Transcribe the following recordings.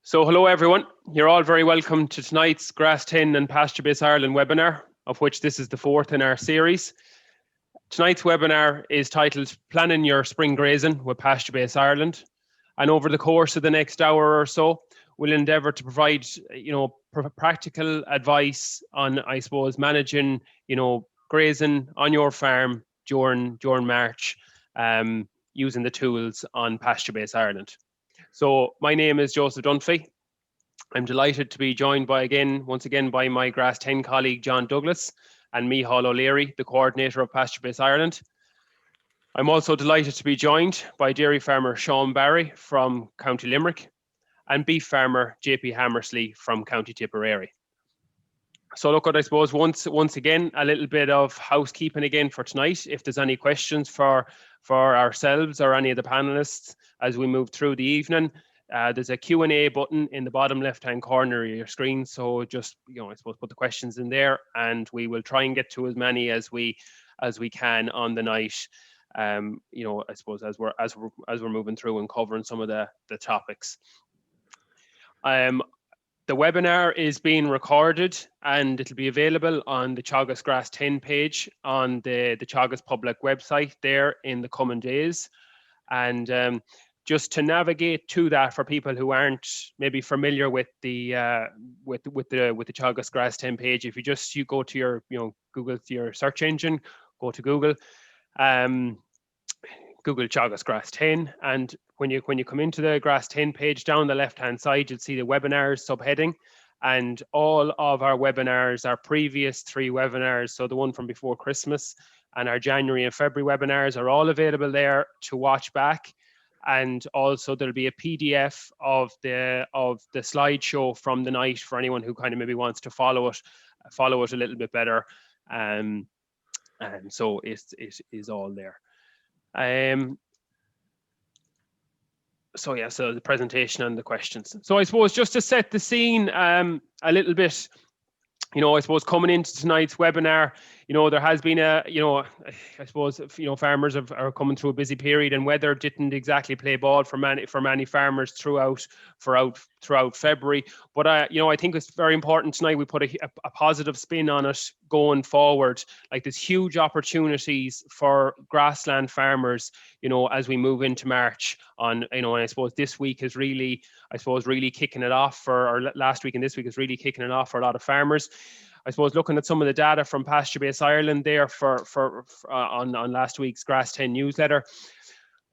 So hello everyone, you're all very welcome to tonight's Grass10 and PastureBase Ireland webinar, of which this is the fourth in our series. Tonight's webinar is titled Planning Your Spring Grazing with PastureBase Ireland. And over the course of the next hour or so, we'll endeavour to provide, practical advice on, I suppose, managing, grazing on your farm during March, using the tools on PastureBase Ireland. So my name is Joseph Dunphy. I'm delighted to be joined once again by my Grass10 colleague, John Douglas, and Micheál O'Leary, the coordinator of PastureBase Ireland. I'm also delighted to be joined by dairy farmer Sean Barry from County Limerick and beef farmer JP Hammersley from County Tipperary. So look, I suppose once again, a little bit of housekeeping again for tonight. If there's any questions for ourselves or any of the panelists as we move through the evening, there's a Q&A button in the bottom left-hand corner of your screen. So just, I suppose put the questions in there and we will try and get to as many as we can on the night. I suppose as we're moving through and covering some of the topics. The webinar is being recorded and it'll be available on the Teagasc Grass10 page on the Teagasc public website there in the coming days. And just to navigate to that for people who aren't maybe familiar with the Teagasc Grass10 page, if you go to your Google, to your search engine, go to Google, Google Teagasc Grass10, and when you come into the Grass10 page, down the left-hand side, you'll see the webinars subheading, and all of our webinars, our previous 3 webinars, so the one from before Christmas and our January and February webinars are all available there to watch back. And also there'll be a PDF of the slideshow from the night for anyone who kind of maybe wants to follow it a little bit better. And so it is all there. So the presentation and the questions. So I suppose just to set the scene a little bit, I suppose coming into tonight's webinar, there has been I suppose, farmers are coming through a busy period, and weather didn't exactly play ball for many farmers throughout February. But I think it's very important tonight we put a positive spin on it going forward. Like, there's huge opportunities for grassland farmers, as we move into March. And I suppose this week is really kicking it off last week and this week is really kicking it off for a lot of farmers. I suppose looking at some of the data from PastureBase Ireland there on last week's Grass10 newsletter,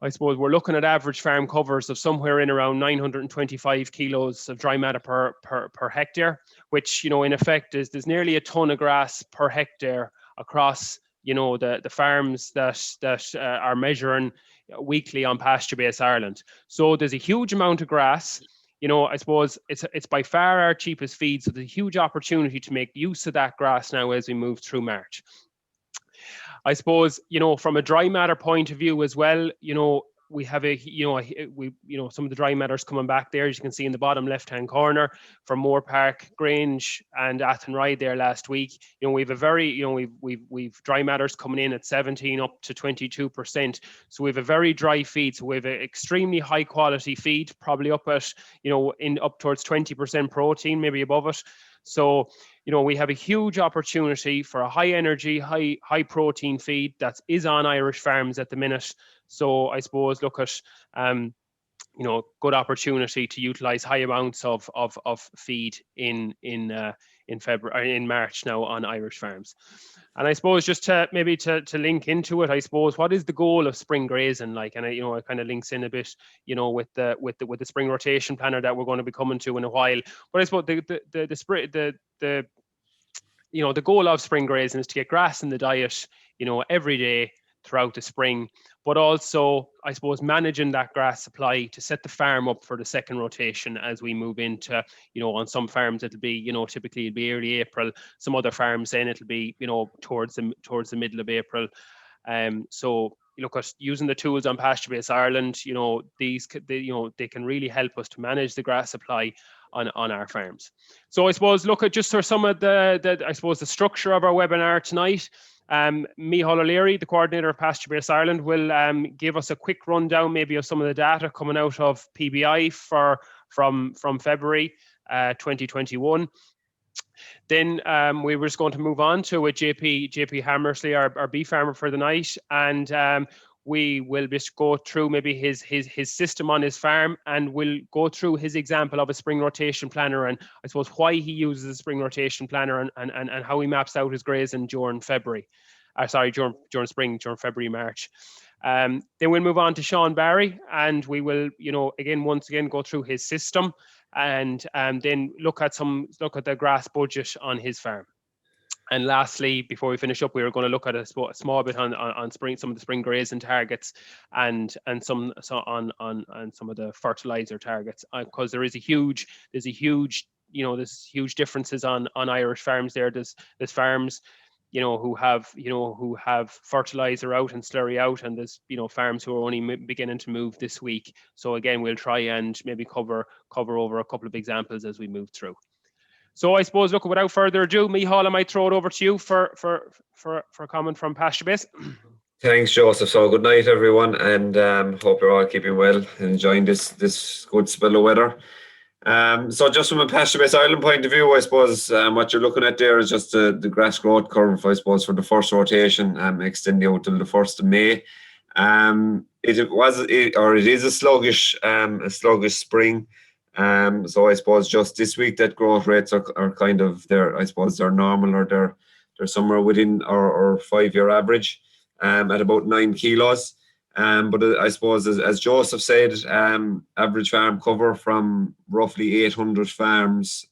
I suppose we're looking at average farm covers of somewhere in around 925 kilos of dry matter per hectare, which, in effect there's nearly a ton of grass per hectare across, the farms that are measuring weekly on PastureBase Ireland. So there's a huge amount of grass. I suppose it's by far our cheapest feed, so there's a huge opportunity to make use of that grass now as we move through March. I suppose, from a dry matter point of view as well, we have some of the dry matters coming back there, as you can see in the bottom left-hand corner, from Moore Park, Grange, and Athenry there last week. We've a very, we've dry matters coming in at 17 up to 22%. So we have a very dry feed. So we have an extremely high quality feed, probably up at, up towards 20% protein, maybe above it. So, we have a huge opportunity for a high energy, high protein feed that is on Irish farms at the minute. So I suppose look at, good opportunity to utilize high amounts of feed in February, in March now on Irish farms. And I suppose just to link into it, I suppose, what is the goal of spring grazing like? And it kind of links in a bit, with the spring rotation planner that we're going to be coming to in a while. But I suppose the goal of spring grazing is to get grass in the diet, every day throughout the spring, but also, I suppose, managing that grass supply to set the farm up for the second rotation as we move into, on some farms it'll be, typically it'll be early April. Some other farms then it'll be, towards the middle of April. So look at using the tools on PastureBase Ireland. They can really help us to manage the grass supply on our farms. So I suppose look at just some of the structure of our webinar tonight. Micheál O'Leary, the coordinator of PastureBase Ireland, will give us a quick rundown maybe of some of the data coming out of PBI for from February 2021. Then we were just going to move on to with JP Hammersley, our bee farmer for the night, and we will just go through maybe his system on his farm, and we'll go through his example of a spring rotation planner, and I suppose why he uses a spring rotation planner, and how he maps out his grazing during February. During spring, during February, March. Then we'll move on to Sean Barry, and we will, once again go through his system, and then look at the grass budget on his farm. And lastly, before we finish up, we were going to look at a small bit on spring, some of the spring grazing targets, and some on some of the fertilizer targets, because there's huge differences on Irish farms. There's farms who have fertilizer out and slurry out, and there's farms who are only beginning to move this week. So again, we'll try and maybe cover over a couple of examples as we move through. So I suppose, look, without further ado, Micheál, I might throw it over to you for a comment from PastureBase. Thanks, Joseph. So good night, everyone, and hope you're all keeping well and enjoying this good spell of weather. So just from a PastureBase Ireland point of view, I suppose what you're looking at there is just the grass growth curve, I suppose, for the first rotation, extending out till the 1st of May. It is a sluggish spring. So I suppose just this week that growth rates are kind of there. I suppose they're normal, or they're somewhere within our 5-year average, at about 9 kilos. But I suppose, as Joseph said, average farm cover from roughly 800 farms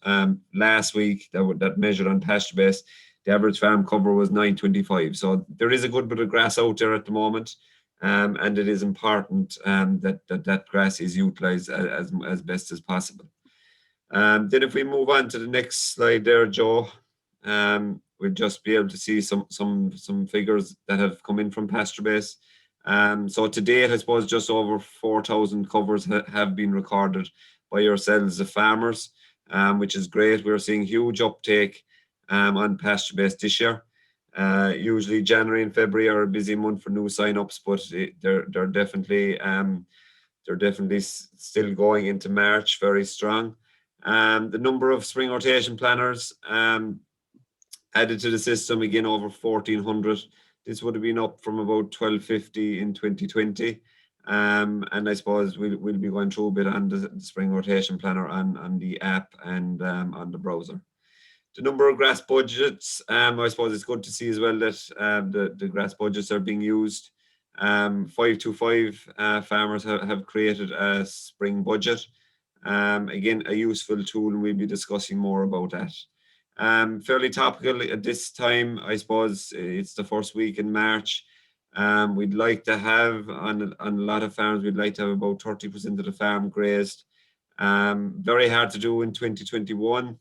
last week that measured on PastureBase, the average farm cover was 925. So there is a good bit of grass out there at the moment, and it is important that grass is utilised as best as possible. Then if we move on to the next slide there, Joe, we'll just be able to see some figures that have come in from PastureBase. So to date, I suppose just over 4,000 covers have been recorded by yourselves, the farmers, which is great. We're seeing huge uptake on PastureBase this year. Usually January and February are a busy month for new sign-ups, but they're definitely still going into March very strong. The number of spring rotation planners added to the system, again, over 1,400. This would have been up from about 1,250 in 2020. And I suppose we'll be going through a bit on the spring rotation planner on the app and on the browser. The number of grass budgets, I suppose it's good to see as well that the grass budgets are being used. 525 farmers have created a spring budget. Again, a useful tool, and we'll be discussing more about that. Fairly topical at this time, I suppose. It's the first week in March. We'd like to have, on a lot of farms, we'd like to have about 30% of the farm grazed. Very hard to do in 2021.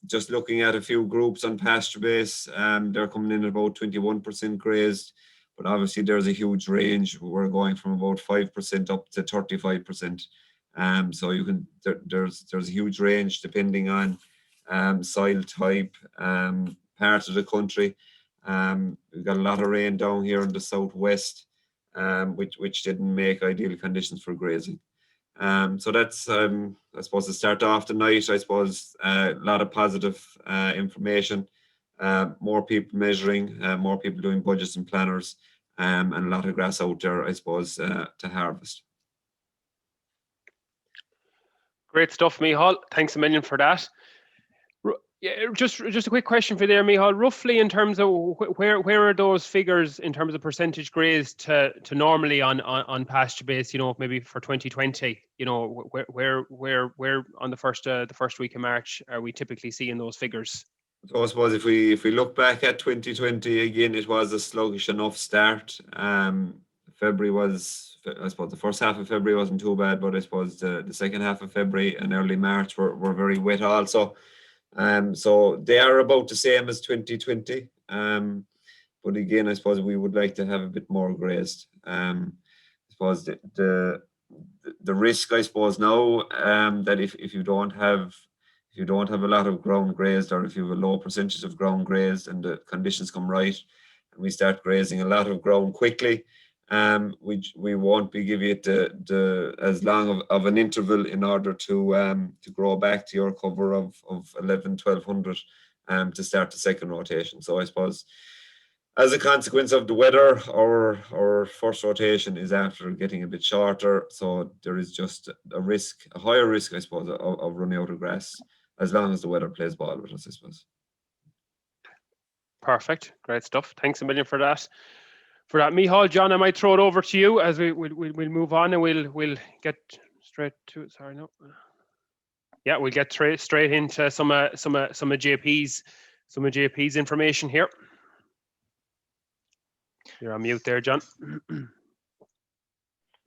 Just looking at a few groups on PastureBase, they're coming in at about 21% grazed, but obviously there's a huge range. We're going from about 5% up to 35%. So there's a huge range depending on soil type, part of the country. We've got a lot of rain down here in the southwest, which didn't make ideal conditions for grazing. So that's, I suppose, to start off the night, I suppose, a lot of positive information, more people measuring, more people doing budgets and planners, and a lot of grass out there, I suppose, to harvest. Great stuff, Micheál. Thanks a million for that. Yeah, just a quick question for you there, Micheál. Roughly in terms of where are those figures in terms of percentage grazed to normally on PastureBase? Maybe for 2020. Where on the first week of March are we typically seeing those figures? So I suppose if we look back at 2020, again, it was a sluggish enough start. February was, I suppose, the first half of February wasn't too bad, but I suppose the second half of February and early March were very wet also. So they are about the same as 2020. But again, I suppose we would like to have a bit more grazed. I suppose the risk, I suppose, now that if you don't have a lot of ground grazed, or if you have a low percentage of ground grazed and the conditions come right and we start grazing a lot of ground quickly, we won't be giving it the as long of an interval in order to grow back to your cover of 11-1200 to start the second rotation. So I suppose as a consequence of the weather, our first rotation is after getting a bit shorter. So there is just a higher risk, I suppose, of running out of grass as long as the weather plays ball with us, I suppose. Perfect. Great stuff. Thanks a million for that. Micheál, John, I might throw it over to you as we'll move on, and we'll get straight to it. Sorry, no. Yeah, we'll get straight into some of JP's information here. You're on mute there, John.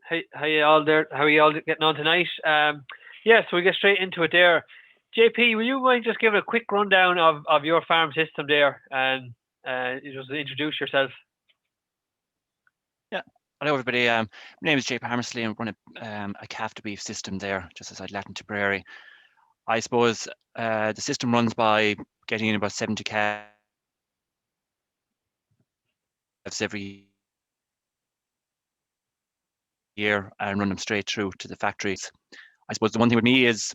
Hey, how you all there? How are you all getting on tonight? Yeah, so we get straight into it there. JP, will you mind just give a quick rundown of your farm system there, and just introduce yourself? Yeah, hello everybody. My name is JP Hammersley, and run a calf to beef system there, just outside Latin Tipperary. I suppose the system runs by getting in about 70 calves every year and run them straight through to the factories. I suppose the one thing with me is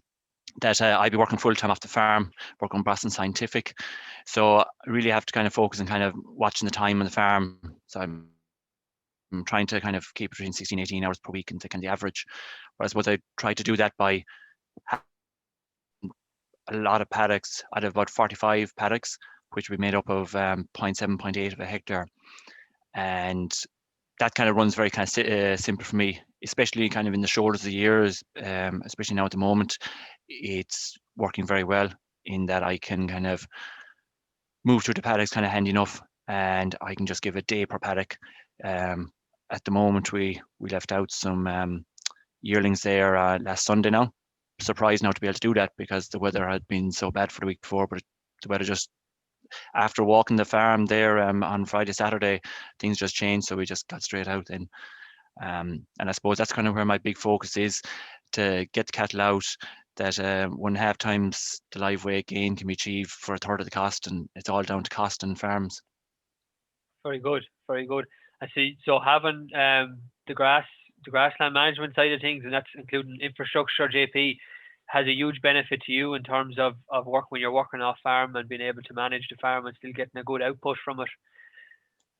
that I'd be working full time off the farm, work on Boston Scientific. So I really have to kind of focus on kind of watching the time on the farm. So I'm trying to kind of keep between 16, 18 hours per week into kind of the average. But I suppose I try to do that by a lot of paddocks. I'd have about 45 paddocks, which would be made up of 0.7, 0.8 of a hectare. And that kind of runs very kind of simple for me, especially kind of in the shoulders of the years, especially now at the moment. It's working very well in that I can kind of move through the paddocks kind of handy enough, and I can just give a day per paddock. At the moment, we left out some yearlings there last Sunday now. Surprised now to be able to do that because the weather had been so bad for the week before, but the weather just, after walking the farm there on Friday, Saturday, things just changed, so we just got straight out then. And I suppose that's kind of where my big focus is, to get the cattle out, that 1.5 times the live weight gain can be achieved for a third of the cost, and it's all down to cost and farms. Very good, very good. I see. So having the grassland management side of things, and that's including infrastructure, JP, has a huge benefit to you in terms of work when you're working off farm and being able to manage the farm and still getting a good output from it.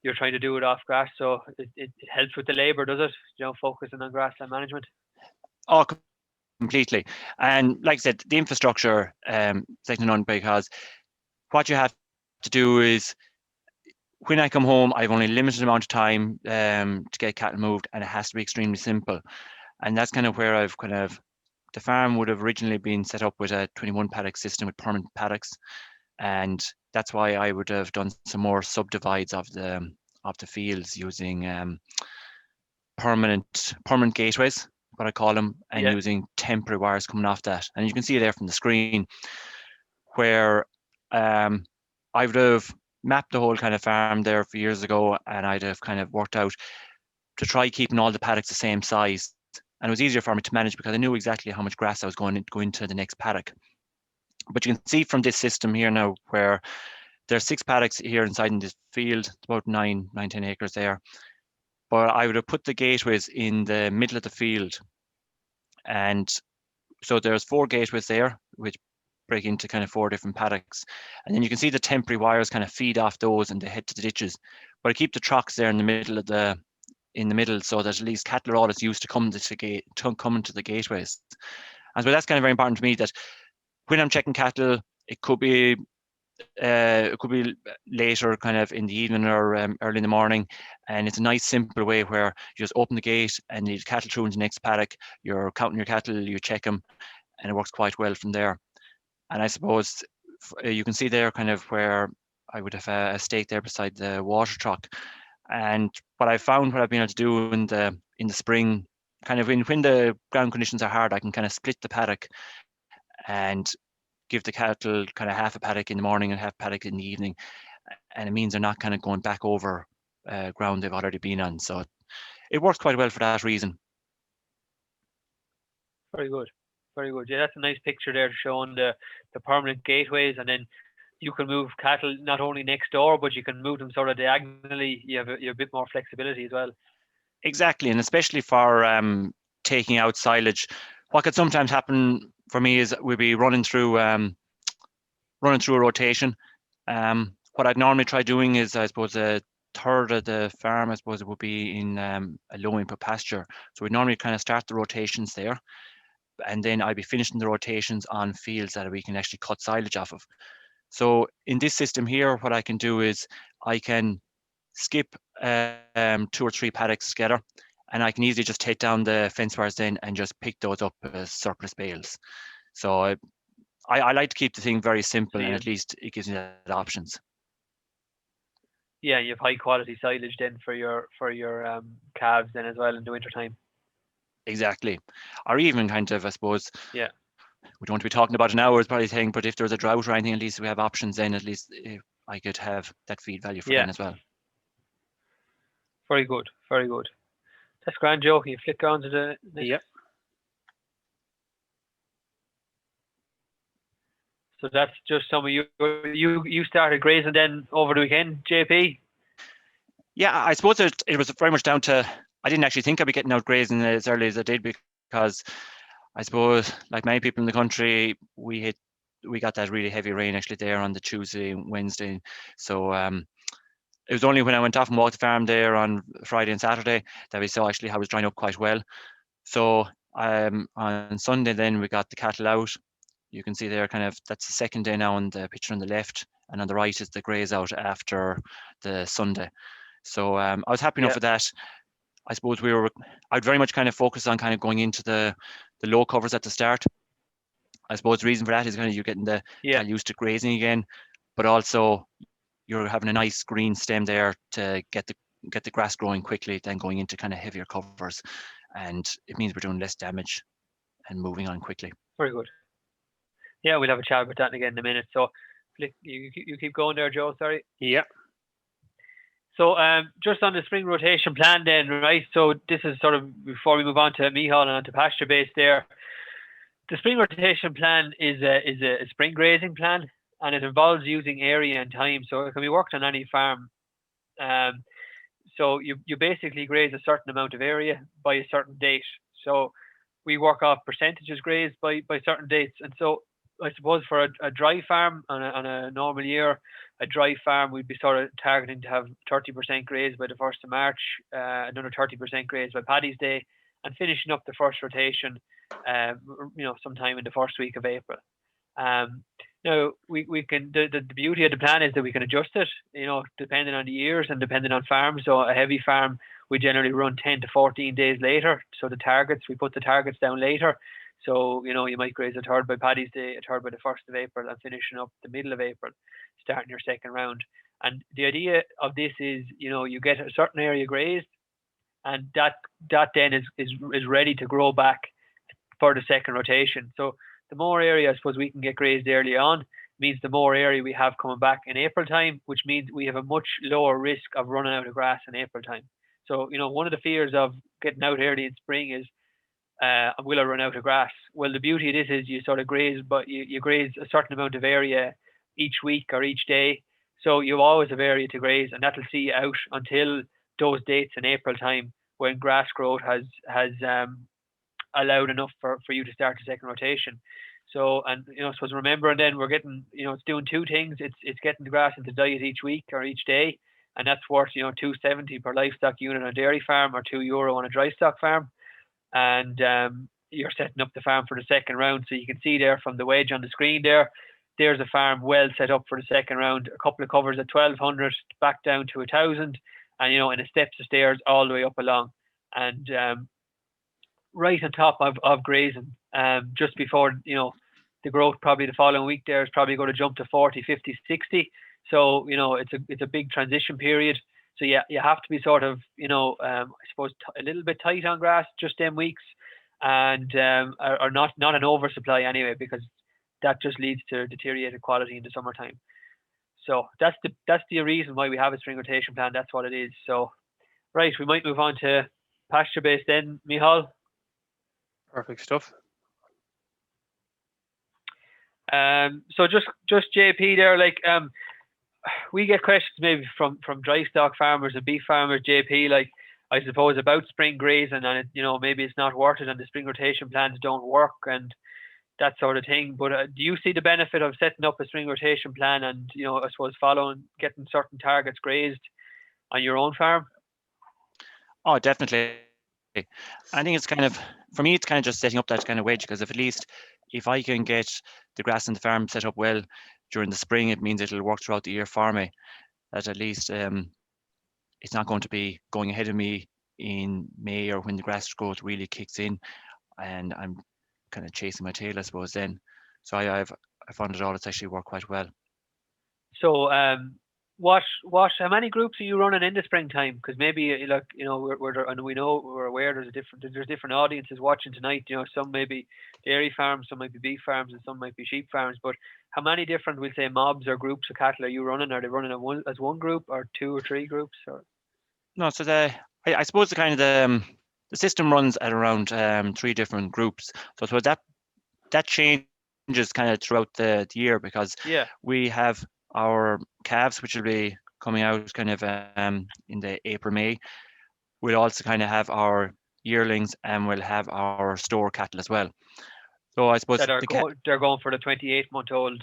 You're trying to do it off grass, so it helps with the labour, does it? You know, focusing on grassland management. Oh, completely. And like I said, the infrastructure, second on, because what you have to do is, when I come home, I have only a limited amount of time to get cattle moved, and it has to be extremely simple. And that's kind of where I've kind of, the farm would have originally been set up with a 21 paddock system with permanent paddocks, and that's why I would have done some more subdivides of the fields using permanent gateways, what I call them, and using temporary wires coming off that. And you can see there from the screen where I would have mapped the whole kind of farm there for years ago, and I'd have kind of worked out to try keeping all the paddocks the same size. And it was easier for me to manage because I knew exactly how much grass I was going to the next paddock. But you can see from this system here now where there's 6 paddocks here inside in this field, about 9, 10 acres there. But I would have put the gateways in the middle of the field. And so there's 4 gateways there, which break into kind of 4 different paddocks. And then you can see the temporary wires kind of feed off those and they head to the ditches. But I keep the trucks there in the middle so that at least cattle are always used to coming to the gateways. And so that's kind of very important to me, that when I'm checking cattle, it could be later kind of in the evening or early in the morning, and it's a nice simple way where you just open the gate and lead cattle through into the next paddock. You're counting your cattle, you check them, and it works quite well from there. And I suppose you can see there kind of where I would have a stake there beside the water truck. And what I've been able to do in the spring, kind of when the ground conditions are hard, I can kind of split the paddock and give the cattle kind of half a paddock in the morning and half a paddock in the evening. And it means they're not kind of going back over ground they've already been on. So it works quite well for that reason. Very good. Very good. Yeah, that's a nice picture there showing the permanent gateways, and then you can move cattle not only next door, but you can move them sort of diagonally. You have a bit more flexibility as well. Exactly, and especially for taking out silage, what could sometimes happen for me is we'll be running through a rotation. What I'd normally try doing is, I suppose, a third of the farm, I suppose, it would be in a low input pasture. So we normally kind of start the rotations there, and then I'd be finishing the rotations on fields that we can actually cut silage off of. So in this system here, what I can do is I can skip 2 or 3 paddocks together, and I can easily just take down the fence wires then and just pick those up as surplus bales. So I like to keep the thing very simple, and at least it gives me that options. Yeah, you have high quality silage then for your calves then as well in the winter time. Exactly. Or even kind of, I suppose, yeah, we don't want to be talking about an hour's probably thing, but if there's a drought or anything, at least we have options then, at least I could have that feed value for them as well. Very good, very good. That's grand, Joe. Can you flick on to the next? Yep. So that's just some of you started grazing then over the weekend, JP? Yeah, I suppose it was very much down to, I didn't actually think I'd be getting out grazing as early as I did, because I suppose, like many people in the country, we got that really heavy rain actually there on the Tuesday and Wednesday. So it was only when I went off and walked the farm there on Friday and Saturday that we saw actually how it was drying up quite well. So on Sunday then we got the cattle out. You can see there kind of, that's the second day now on the picture on the left, and on the right is the graze out after the Sunday. So I was happy enough with that. I suppose I'd very much kind of focus on kind of going into the low covers at the start. I suppose the reason for that is kind of you're getting the used to grazing again, but also you're having a nice green stem there to get the grass growing quickly, then going into kind of heavier covers, and it means we're doing less damage and moving on quickly. Very good. Yeah, we'll have a chat about that again in a minute. So you keep going there, Joe, sorry. Yeah. So just on the spring rotation plan then, right? So this is sort of, before we move on to Micheál and on to PastureBase there, the spring rotation plan is a spring grazing plan, and it involves using area and time. So it can be worked on any farm. So you basically graze a certain amount of area by a certain date. So we work off percentages grazed by certain dates. And so I suppose for a dry farm on a normal year, a dry farm, we'd be sort of targeting to have 30% grazed by the 1st of March, another 30% grazed by Paddy's Day, and finishing up the first rotation, sometime in the first week of April. Now we can, the beauty of the plan is that we can adjust it, depending on the years and depending on farms. So a heavy farm, we generally run 10 to 14 days later. So we put the targets down later. So, you might graze a third by Paddy's Day, a third by the 1st of April, and finishing up the middle of April, starting your second round. And the idea of this is, you get a certain area grazed, and that then is ready to grow back for the second rotation. So the more area, I suppose, we can get grazed early on, means the more area we have coming back in April time, which means we have a much lower risk of running out of grass in April time. So, one of the fears of getting out early in spring is, will I run out of grass? Well, the beauty of this is you sort of graze, but you graze a certain amount of area each week or each day. So you always have area to graze, and that'll see you out until those dates in April time when grass growth has allowed enough for you to start the second rotation. So, and I suppose remember, and then we're getting, it's doing two things. It's getting the grass into diet each week or each day, and that's worth $2.70 per livestock unit on a dairy farm or €2 on a dry stock farm. And you're setting up the farm for the second round. So you can see there from the wedge on the screen there's a farm well set up for the second round. A couple of covers at 1,200 back down to 1,000, and in a steps of stairs all the way up along. And right on top of grazing, just before the growth, probably the following week there is probably going to jump to 40, 50, 60. So it's a big transition period. So yeah, you have to be sort of, I suppose a little bit tight on grass just them weeks, and or not an oversupply anyway, because that just leads to deteriorated quality in the summertime. So that's the reason why we have a spring rotation plan. That's what it is. So right, we might move on to PastureBase then, Micheál. Perfect stuff. So just JP there, we get questions maybe from dry stock farmers and beef farmers, JP, I suppose, about spring grazing, and maybe it's not worth it, and the spring rotation plans don't work, and that sort of thing. But do you see the benefit of setting up a spring rotation plan and, I suppose, getting certain targets grazed on your own farm? Oh, definitely. I think it's kind of, for me, it's kind of just setting up that kind of wedge, because if I can get the grass in the farm set up well during the spring, it means it'll work throughout the year for me. That at least it's not going to be going ahead of me in May or when the grass growth really kicks in, and I'm kind of chasing my tail, I suppose, then. So I found it all, it's actually worked quite well. So how many groups are you running in the springtime? Because maybe, like, and we're aware there's different audiences watching tonight. Some may be dairy farms, some might be beef farms, and some might be sheep farms. But how many different, we'll say, mobs or groups of cattle are you running? Are they running as one group, or 2 or 3 groups? Or? No, so I suppose the system runs at around 3 different groups. So I suppose that changes kind of throughout the year, because we have our calves, which will be coming out kind of in the April, May. We'll also kind of have our yearlings, and we'll have our store cattle as well. So I suppose they're going for the 28-month-old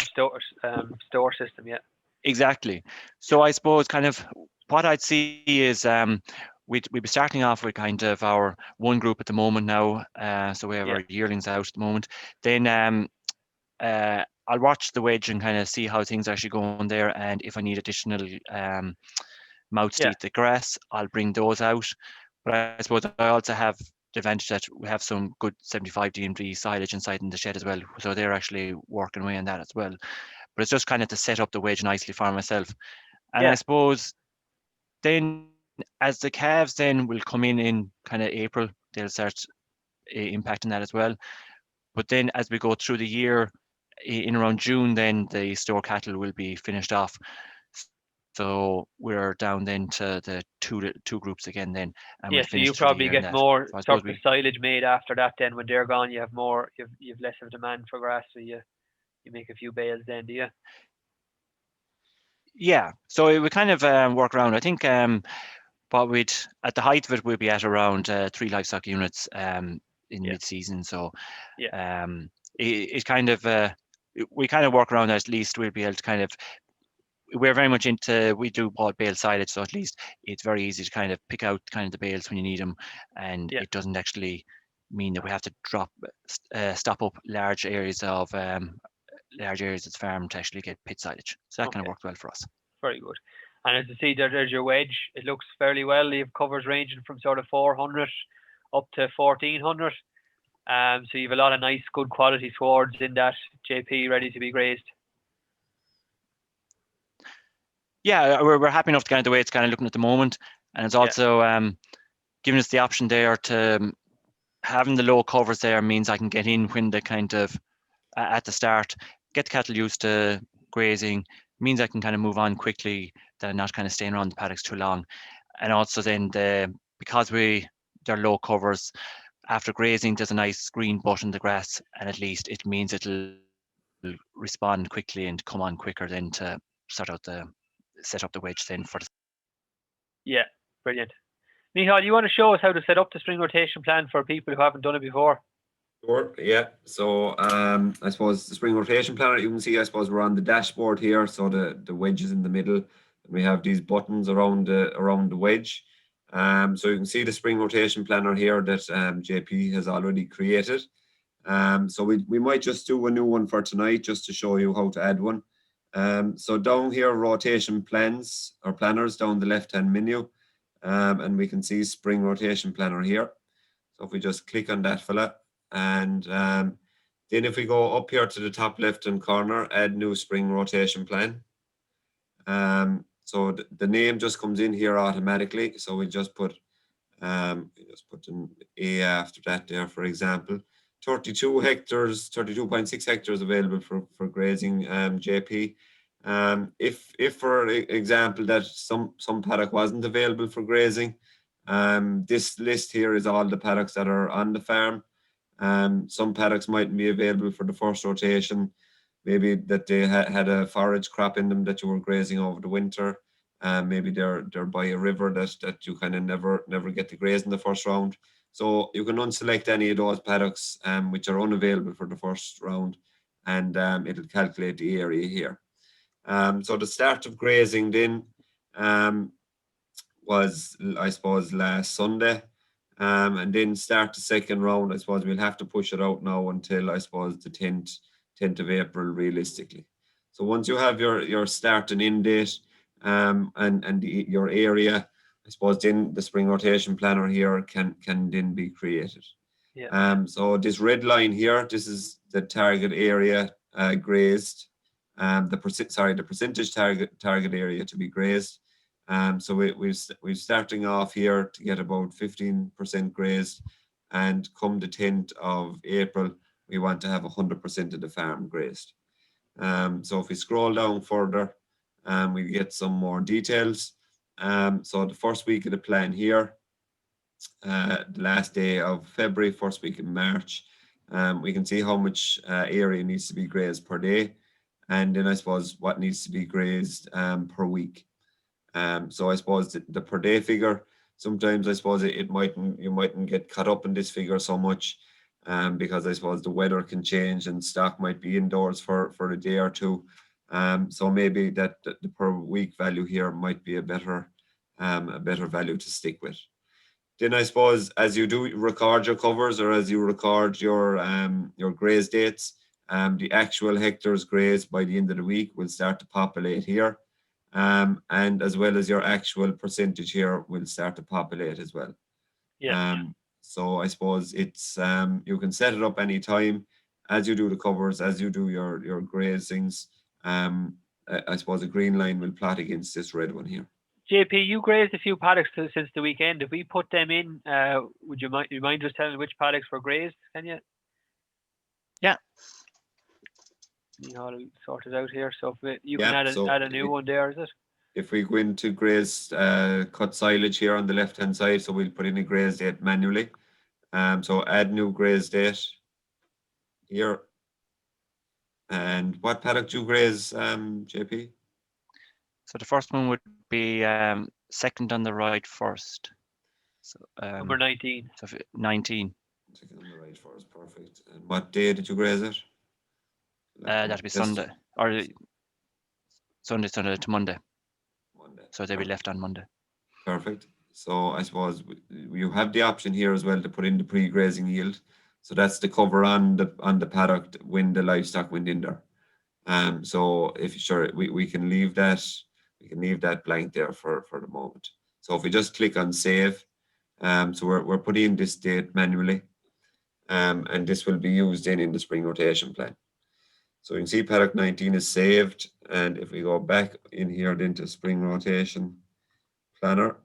store system, yeah. Exactly. So I suppose kind of what I'd see is we'd be starting off with kind of our one group at the moment now. So we have our yearlings out at the moment. Then I'll watch the wedge and kind of see how things are actually going there, and if I need additional mouths to eat the grass, I'll bring those out. But I suppose I also have the advantage that we have some good 75 DMD silage inside in the shed as well, so they're actually working away on that as well. But it's just kind of to set up the wedge nicely for myself. And I suppose then as the calves then will come in kind of April, they'll start impacting that as well. But then as we go through the year, in around June, then the store cattle will be finished off. So we're down then to the two groups again then. And so you probably get more surplus silage made after that. Then when they're gone, you have more, you've less of demand for grass, so you make a few bales then, do you? Yeah, so it would kind of work around. I think but at the height of it, we'll be at around 3 livestock units in mid-season. So it kind of we kind of work around that. At least we'll be able to kind of, we're very much into, we do bale silage, so at least it's very easy to kind of pick out kind of the bales when you need them, and it doesn't actually mean that we have to stop up large areas of the farm to actually get pit silage. So that kind of worked well for us. Very good. And as you see, there's your wedge. It looks fairly well. You have covers ranging from sort of 400 up to 1400. So you have a lot of nice, good quality swards in that, JP, ready to be grazed. Yeah, we're happy enough to kind of the way it's kind of looking at the moment, and it's also giving us the option there to having the low covers there means I can get in when the kind of at the start, get the cattle used to grazing, means I can kind of move on quickly, that I'm not kind of staying around the paddocks too long. And also then because they're low covers, after grazing there's a nice green butt in the grass, and at least it means it'll respond quickly and come on quicker then to set up the wedge then for the... Yeah, brilliant. Michal, you want to show us how to set up the spring rotation plan for people who haven't done it before? Sure, yeah. So I suppose the spring rotation planner, you can see, I suppose we're on the dashboard here. So the wedge is in the middle, and we have these buttons around the wedge. So you can see the spring rotation planner here that JP has already created. So we might just do a new one for tonight just to show you how to add one. So down here, rotation plans or planners down the left-hand menu, and we can see spring rotation planner here. So if we just click on that fella, and then if we go up here to the top left-hand corner, add new spring rotation plan. So the name just comes in here automatically. So we just put an A after that there, for example. 32 hectares, 32.6 hectares available for grazing, JP. If for example that some paddock wasn't available for grazing, this list here is all the paddocks that are on the farm. Some paddocks mightn't be available for the first rotation, maybe that they had a forage crop in them that you were grazing over the winter. Maybe they're by a river that you kind of never get to graze in the first round. So you can unselect any of those paddocks which are unavailable for the first round, and it'll calculate the area here. So the start of grazing then was, I suppose, last Sunday. And then start the second round. I suppose we'll have to push it out now until, I suppose, the 10th of April, realistically. So once you have your start and end date and your area, I suppose then the spring rotation planner here can then be created. Yeah. So this red line here, this is the target area grazed. The percentage target area to be grazed. So we're starting off here to get about 15% grazed, and come the 10th of April, we want to have 100% of the farm grazed. So if we scroll down further, we get some more details. So the first week of the plan here, the last day of February, first week in March, we can see how much area needs to be grazed per day, and then I suppose what needs to be grazed per week. So I suppose the per day figure, sometimes I suppose you mightn't get caught up in this figure so much, because I suppose the weather can change and stock might be indoors for a day or two. So maybe that the per week value here might be a better value to stick with. Then I suppose as you do record your covers, or as you record your graze dates, the actual hectares grazed by the end of the week will start to populate here. And as well as your actual percentage here will start to populate as well. Yeah. So I suppose it's you can set it up anytime as you do the covers, as you do your grazings. I suppose a green line will plot against this red one here. JP, you grazed a few paddocks since the weekend. If we put them in, would you mind just telling which paddocks were grazed? Can you? Yeah. You all sorted out here, so if you can add a new one there, is it? If we go into graze cut silage here on the left hand side, so we'll put in a graze date manually. So add new graze date here. And what paddock do you graze, JP? So the first one would be second on the right first. So Number 19. So 19. Second on the right first, perfect. And what day did you graze it? That'd be Sunday, or Sunday to Monday. So they'll be left on Monday. Perfect. So I suppose you have the option here as well to put in the pre-grazing yield. So that's the cover on the paddock when the livestock went in there. So if you're sure, we can leave that blank there for the moment. So if we just click on save, so we're putting in this date manually, and this will be used in the spring rotation plan. So you can see paddock 19 is saved, and if we go back in here into spring rotation planner,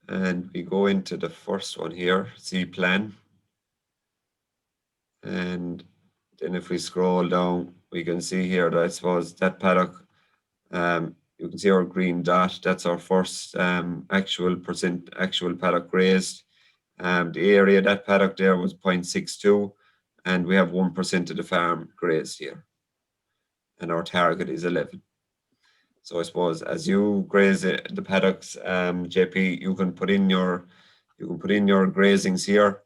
and we go into the first one here, see plan, and then if we scroll down, we can see here that I suppose that paddock, you can see our green dot, that's our first actual paddock grazed. The area, that paddock there was 0.62, and we have 1% of the farm grazed here. And our target is 11. So I suppose as you graze the paddocks, JP, you can put in your grazings here,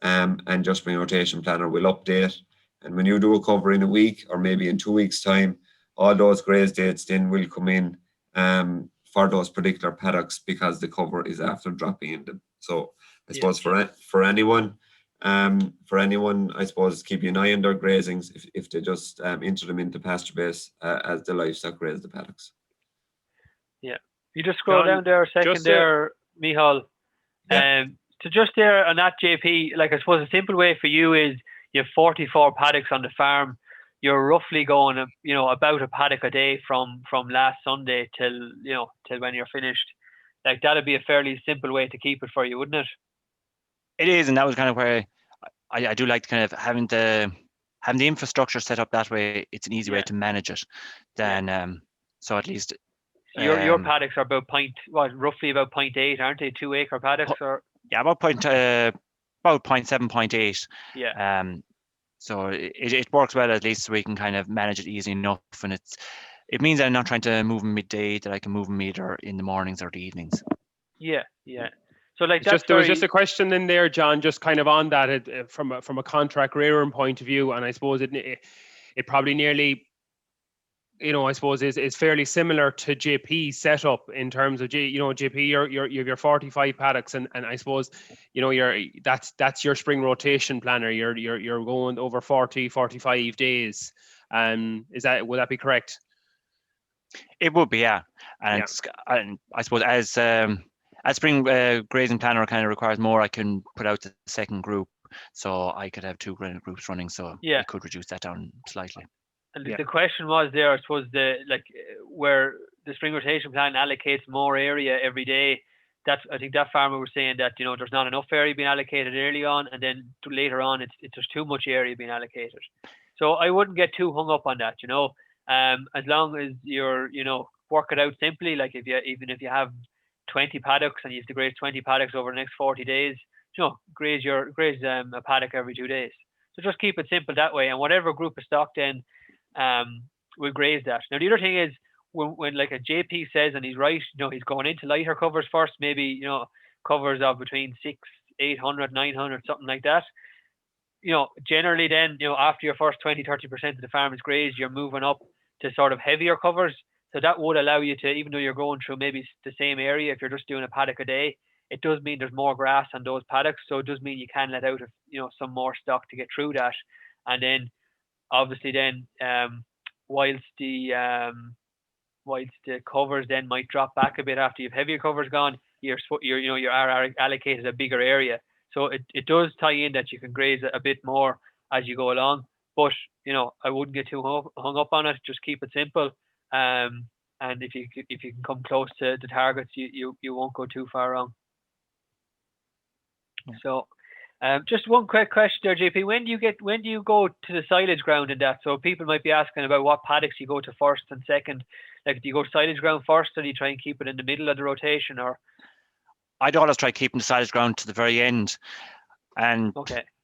and just spring rotation planner will update. And when you do a cover in a week or maybe in 2 weeks' time, all those graze dates then will come in for those particular paddocks, because the cover is after dropping in them. So I suppose for anyone, I suppose keep an eye on their grazings if they just enter them into PastureBase as the livestock graze the paddocks. Yeah, you just scroll down there a second Michal. Yeah. So just there on that, JP, like I suppose a simple way for you is you have 44 paddocks on the farm. You're roughly going, about a paddock a day from last Sunday till when you're finished. Like that'd be a fairly simple way to keep it for you, wouldn't it? It is, and that was kind of where I do like kind of having the infrastructure set up that way. It's an easy way to manage it. Then so at least your paddocks are about roughly about 0.8, aren't they? 2 acre paddocks, or about 0.7, 0.8. Yeah. So it works well, at least we can kind of manage it easy enough, and it's it means I'm not trying to move them midday, that I can move them either in the mornings or the evenings. Yeah. So like that's There was just a question in there, John, just kind of on that from a contract rearing point of view, and I suppose it probably nearly, I suppose is fairly similar to JP's setup in terms of JP, you have your 45 paddocks, and I suppose that's your spring rotation planner. You're going over 40-45 days. Would that be correct? It would be, yeah. And I suppose as spring grazing planner kind of requires more, I can put out the second group, so I could have 2 groups running, so I could reduce that down slightly. And the question was there, I suppose, where the spring rotation plan allocates more area every day. I think that farmer was saying that there's not enough area being allocated early on, and then later on there's too much area being allocated. So I wouldn't get too hung up on that, as long as you're work it out simply. Like even if you have 20 paddocks and you have to graze 20 paddocks over the next 40 days, graze a paddock every 2 days. So just keep it simple that way, and whatever group of stock then we'll graze that. Now the other thing is when like a JP says, and he's right, he's going into lighter covers first, maybe covers of between 600, 800, 900, something like that. Generally then after your first 20-30% of the farm is grazed, you're moving up to sort of heavier covers. So that would allow you to, even though you're going through maybe the same area, if you're just doing a paddock a day, it does mean there's more grass on those paddocks. So it does mean you can let out some more stock to get through that. And then obviously then whilst the covers then might drop back a bit after you've heavier covers gone, you are allocated a bigger area. So it does tie in that you can graze a bit more as you go along. But I wouldn't get too hung up on it. Just keep it simple. And if you can come close to the targets, you won't go too far wrong. So just one quick question there, JP. When do you go to the silage ground in that? So people might be asking about what paddocks you go to first and second. Like, do you go silage ground first, or do you try and keep it in the middle of the rotation? Or I'd always try keeping the silage ground to the very end. And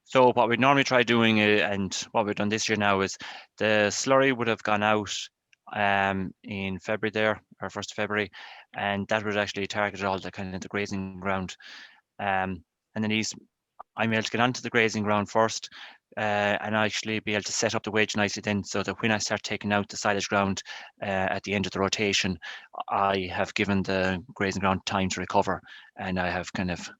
so what we normally try doing, and what we've done this year now, is the slurry would have gone out in February there, or 1st of February, and that would actually target all the kind of the grazing ground. And then I'm able to get onto the grazing ground first, and actually be able to set up the wedge nicely then, so that when I start taking out the silage ground at the end of the rotation, I have given the grazing ground time to recover, and I have kind of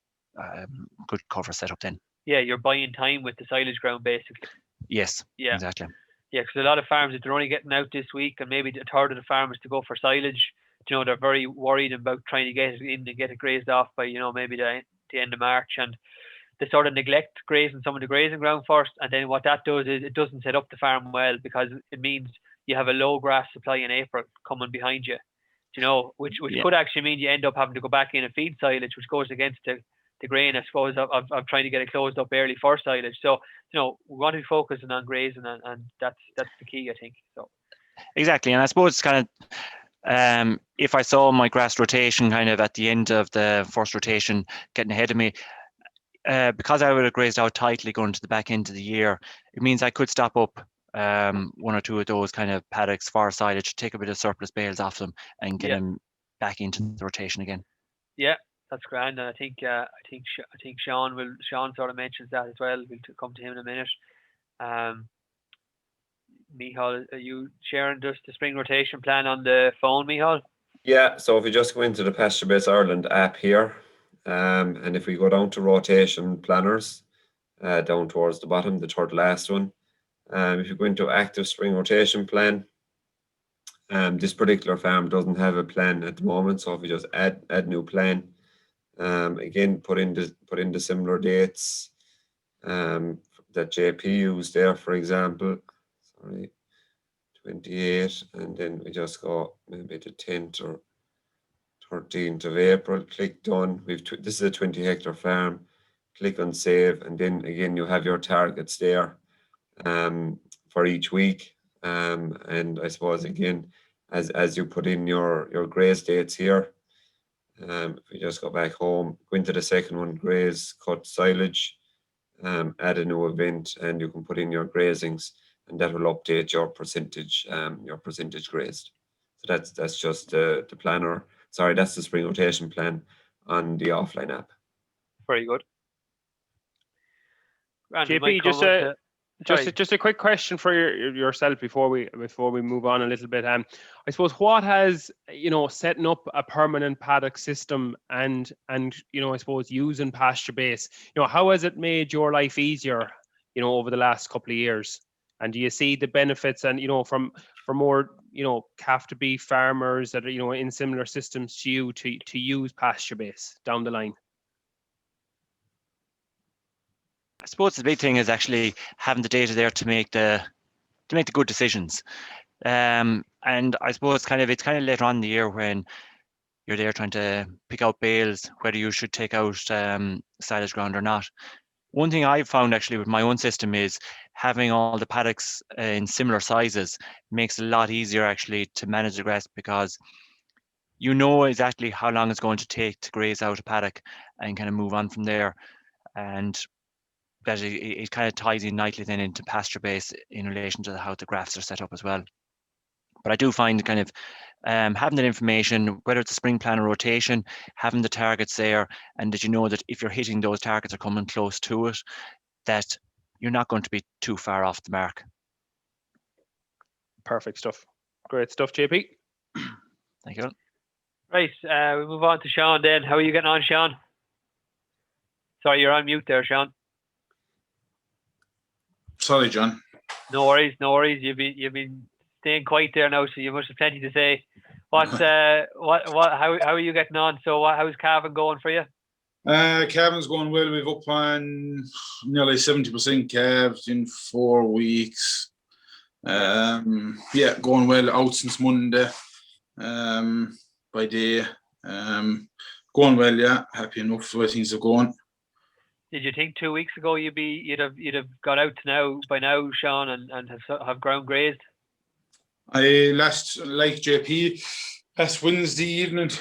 good cover set up then. Yeah, you're buying time with the silage ground basically. Yes, exactly. Yeah, because a lot of farms, if they're only getting out this week, and maybe a third of the farmers to go for silage, they're very worried about trying to get it in and get it grazed off by maybe the end of March, and they sort of neglect grazing some of the grazing ground first, and then what that does is it doesn't set up the farm well, because it means you have a low grass supply in April coming behind you, which could actually mean you end up having to go back in and feed silage, which goes against the grain, I suppose, of trying to get it closed up early for silage. So we want to be focusing on grazing, and that's the key, I think. So exactly, and I suppose it's kind of if I saw my grass rotation kind of at the end of the first rotation getting ahead of me, because I would have grazed out tightly going to the back end of the year, it means I could stop up 1 or 2 of those kind of paddocks for silage, take a bit of surplus bales off them, and get them back into the rotation again. Yeah, that's grand, and I think Sean sort of mentions that as well. We'll come to him in a minute. Michal, are you sharing just the spring rotation plan on the phone, Michal? Yeah, so if we just go into the PastureBase Ireland app here, and if we go down to rotation planners, down towards the bottom, the third last one, if you go into active spring rotation plan, this particular farm doesn't have a plan at the moment, so if we just add new plan, again put in the similar dates that JP used there, for example, 28, and then we just go maybe the 10th or 13th of April, click done. This is a 20 hectare farm, click on save, and then again you have your targets there for each week, and I suppose again as you put in your graze dates here, if we just go back home, go into the second one, graze, cut silage, add a new event, and you can put in your grazings, and that will update your percentage grazed. So that's just the planner. Sorry, that's the spring rotation plan on the offline app. Very good. And we JP, might come on to- just a quick question for yourself before we move on a little bit. I suppose what has, setting up a permanent paddock system and I suppose using PastureBase, how has it made your life easier, over the last couple of years? And do you see the benefits and, from more, calf to beef farmers that are, in similar systems to you to use PastureBase down the line? I suppose the big thing is actually having the data there to make the good decisions. And I suppose it's kind of later on in the year when you're there trying to pick out bales, whether you should take out silage ground or not. One thing I've found actually with my own system is having all the paddocks in similar sizes makes it a lot easier actually to manage the grass, because you know exactly how long it's going to take to graze out a paddock and kind of move on from there. And that it kind of ties in nicely then into PastureBase in relation to how the graphs are set up as well. But I do find kind of having that information, whether it's a spring plan or rotation, having the targets there, and that you know that if you're hitting those targets or coming close to it, that you're not going to be too far off the mark. Perfect stuff. Great stuff, JP. Thank you. Right, we move on to Sean then. How are you getting on, Sean? Sorry, you're on mute there, Sean. Sorry, John. No worries, no worries. You've been staying quiet there now, so you must have plenty to say. How are you getting on? So how's Calving going for you? Calving's going well. We've up on nearly 70% calves in 4 weeks. Yeah, going well. Out since Monday by day. Going well, yeah. Happy enough the way things are going. Did you think 2 weeks ago you'd have got out by now, Sean, and have ground grazed? I like JP, last Wednesday evening,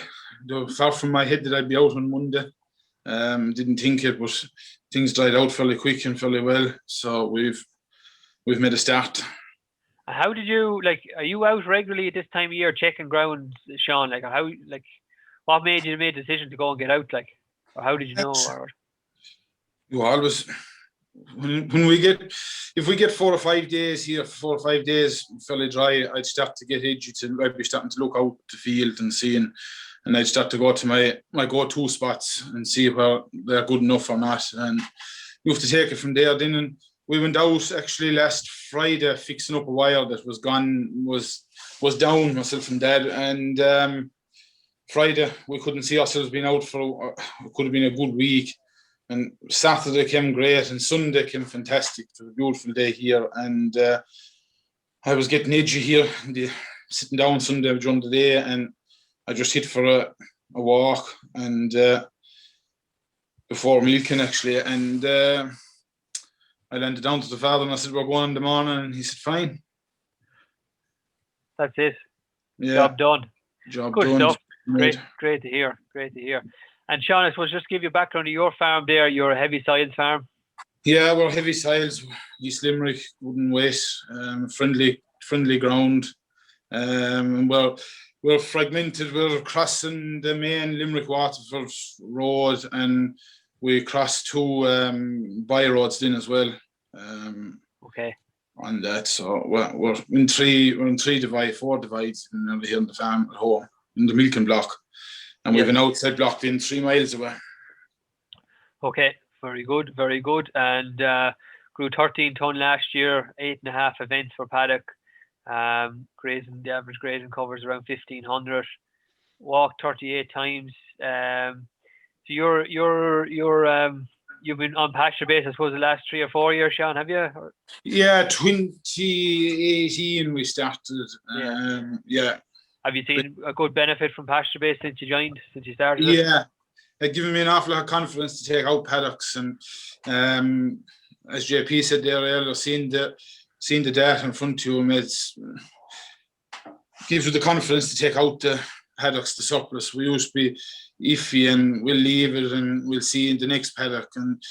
the thought from my head that I'd be out on Monday. Didn't think it, but things died out fairly quick and fairly well. So we've made a start. How did you are you out regularly at this time of year checking ground, Sean? What made you make a decision to go and get out? Or how did you know? You always, if we get 4 or 5 days here, 4 or 5 days fairly dry, I'd start to get edgy. I'd be starting to look out the field and seeing, and I'd start to go to my go-to spots and see where they're good enough or not. And you have to take it from there. Then we went out actually last Friday fixing up a wire that was down, myself and Dad. And Friday we couldn't see ourselves being out for. It could have been a good week. And Saturday came great, and Sunday came fantastic. It was a beautiful day here, and I was getting edgy here, sitting down Sunday during the day, and I just hit for a walk, and before milking actually, and I landed down to the father, and I said, "We're going in the morning," and he said, "Fine." That's it. Yeah. Job done. Job Good done. stuff. Great to hear. Great to hear. And Sean, I suppose just give you background to your farm there. You're a heavy soils farm. Yeah, we're heavy soils. East Limerick, wooden weight, friendly ground. And we're fragmented. We're crossing the main Limerick Waterford road, and we cross 2 by roads then as well. Okay. On that, so we're in 4 divides here in the farm at home in the milking block. And we have an outside block in 3 miles away. Okay, very good, very good. And grew 13 ton last year, 8.5 events for paddock. Grazing, the average grazing covers around 1,500. Walked 38 times. So you've been on PastureBase, I suppose, the last 3 or 4 years, Sean, have you? Yeah, 2018 we started. Yeah. Have you seen a good benefit from PastureBase since you started? Yeah, it's given me an awful lot of confidence to take out paddocks, and as JP said there earlier, seeing the data in front of you, it gives you the confidence to take out the paddocks, the surplus. We used to be iffy and we'll leave it and we'll see in the next paddock. And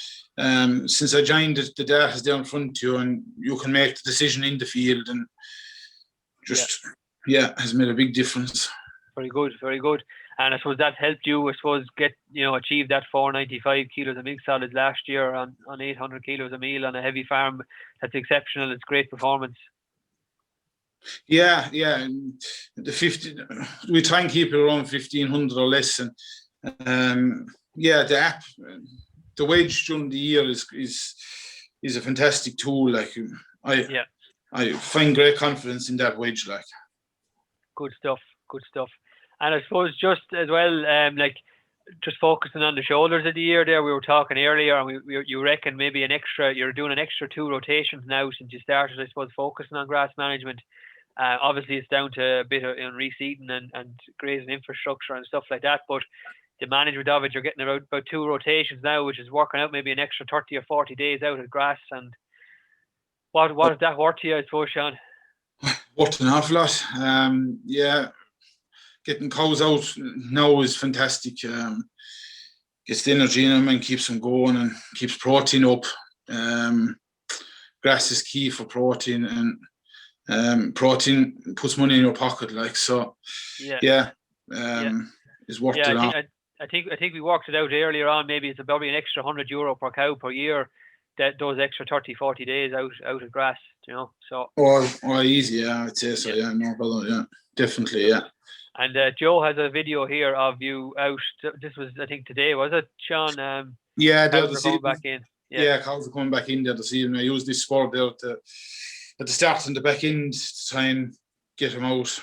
since I joined it, the data is there in front of you, and you can make the decision in the field and just has made a big difference. Very good, very good. And I suppose that helped you, I suppose, achieve that 495 kilos of milk solids last year on 800 kilos of meal on a heavy farm. That's exceptional. It's great performance. Yeah. And the 50, we try and keep it around 1500 or less. And the app, the wedge during the year is a fantastic tool. Like I find great confidence in that wedge. Like, good stuff. And I suppose just as well, just focusing on the shoulders of the year there, we were talking earlier, and you reckon maybe you're doing an extra 2 rotations now since you started, I suppose, focusing on grass management. Obviously, it's down to a bit of reseeding and grazing infrastructure and stuff like that, but the management of it, you're getting about 2 rotations now, which is working out maybe an extra 30 or 40 days out of grass. And what is that worth to you, I suppose, Sean? Worth an awful lot. Getting cows out now is fantastic. Gets the energy in them and keeps them going and keeps protein up. Grass is key for protein, and protein puts money in your pocket. Like, so, it's worth it. I think we worked it out earlier on. Maybe it's probably an extra €100 per cow per year. That those extra 30-40 days out of grass, So. Or easy, I'd say so. Yeah, no problem. Definitely. And Joe has a video here of you out. This was, I think, today, was it, Sean? They're coming back in. Cows are coming back in there this evening. I used this spur there at the start and the back end to try and get them out.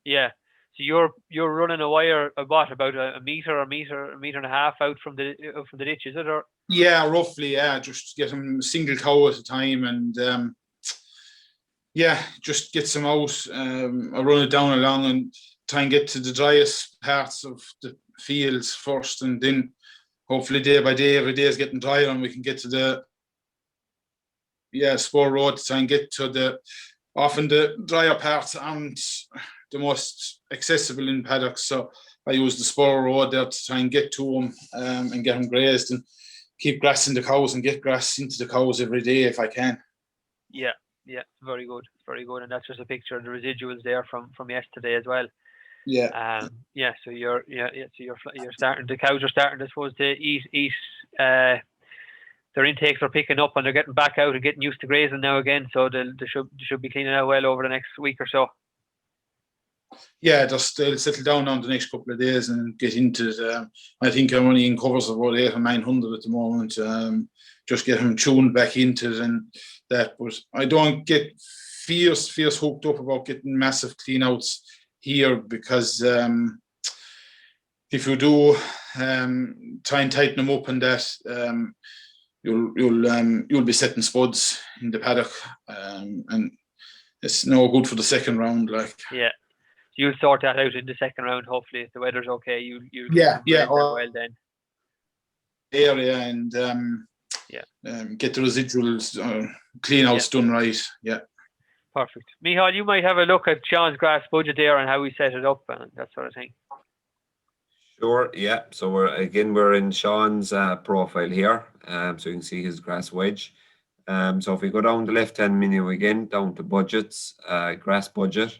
Yeah. So you're running a wire about a meter and a half out from the ditch, is it? Or roughly. Just get them single cow at a time, and just get some out. I run it down along and try and get to the driest parts of the fields first, and then hopefully day by day, every day is getting drier, and we can get to the spur road to try and get to often the drier parts and the most accessible in paddocks. So I use the spur road there to try and get to them and get them grazed and keep grass in the cows and get grass into the cows every day if I can. Yeah, very good. And that's just a picture of the residuals there from yesterday as well. So you're starting. The cows are starting, I suppose, to eat. Their intakes are picking up and they're getting back out and getting used to grazing now again. So they should be cleaning out well over the next week or so. They'll settle down on the next couple of days and get into it. I think I'm only in covers of about 800 or 900 at the moment. Just get them tuned back into it and that. But I don't get fierce hooked up about getting massive cleanouts here, because if you do try and tighten them up and that, you'll be setting spuds in the paddock, and it's no good for the second round. Like, you'll sort that out in the second round. Hopefully, if the weather's okay, you well then. Area and get the residuals cleanouts done right. Yeah. Perfect. Michal, you might have a look at Sean's grass budget there and how we set it up and that sort of thing. Sure, yeah. So we're in Sean's profile here. So you can see his grass wedge. So if we go down the left-hand menu again, down to budgets, grass budget.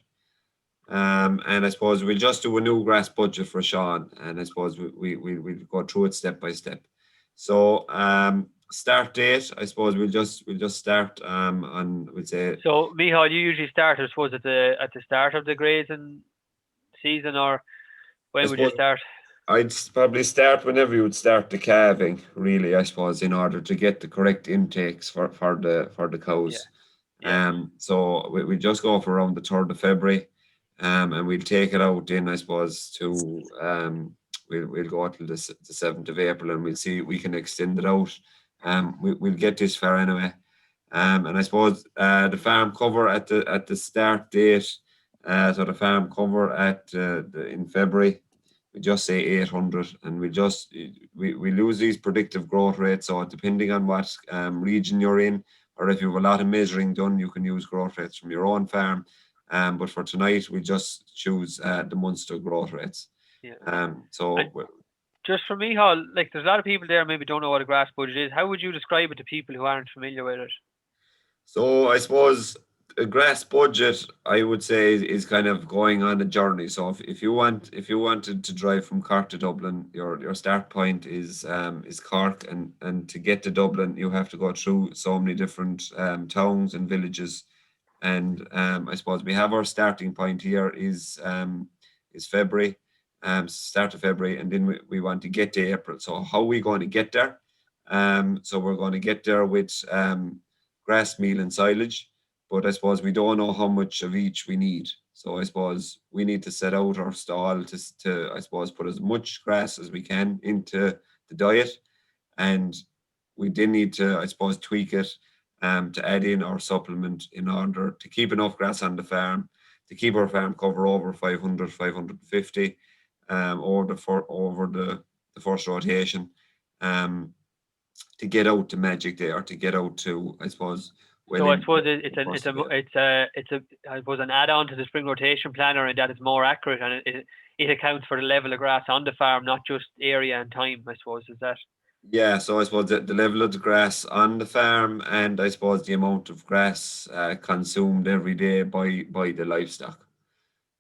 And I suppose we'll just do a new grass budget for Sean, and I suppose we'll go through it step by step. So start date, I suppose we'll just start on, we'll say. So Michal, you usually start, I suppose, at the start of the grazing season, or when would you start? I'd probably start whenever you would start the calving, really, I suppose, in order to get the correct intakes for the cows. So we just go for around the 3rd of February, and we'll take it out in, I suppose, to we'll go till the 7th of April, and we'll see if we can extend it out. We'll get this far anyway. And I suppose the farm cover at the start date, so the farm cover in February, we just say 800, and we lose these predictive growth rates. So depending on what region you're in, or if you have a lot of measuring done, you can use growth rates from your own farm. But for tonight, we just choose the Munster growth rates. Just for me, like there's a lot of people there maybe don't know what a grass budget is. How would you describe it to people who aren't familiar with it? So I suppose a grass budget, I would say, is kind of going on a journey. So if you wanted to drive from Cork to Dublin, your start point is Cork, and to get to Dublin, you have to go through so many different towns and villages. And I suppose we have our starting point here is February, start of February, and then we want to get to April. So how are we going to get there? So we're going to get there with grass, meal, and silage. But I suppose we don't know how much of each we need. So I suppose we need to set out our stall to I suppose put as much grass as we can into the diet, and we then need to, I suppose, tweak it to add in our supplement in order to keep enough grass on the farm, to keep our farm cover over 500, 550 over the first rotation, to get out to magic day, or to get out to, I suppose. So I suppose it's I suppose an add-on to the spring rotation planner, and that is more accurate, and it accounts for the level of grass on the farm, not just area and time. I suppose, is that? Yeah, so I suppose the level of the grass on the farm, and I suppose the amount of grass consumed every day by the livestock.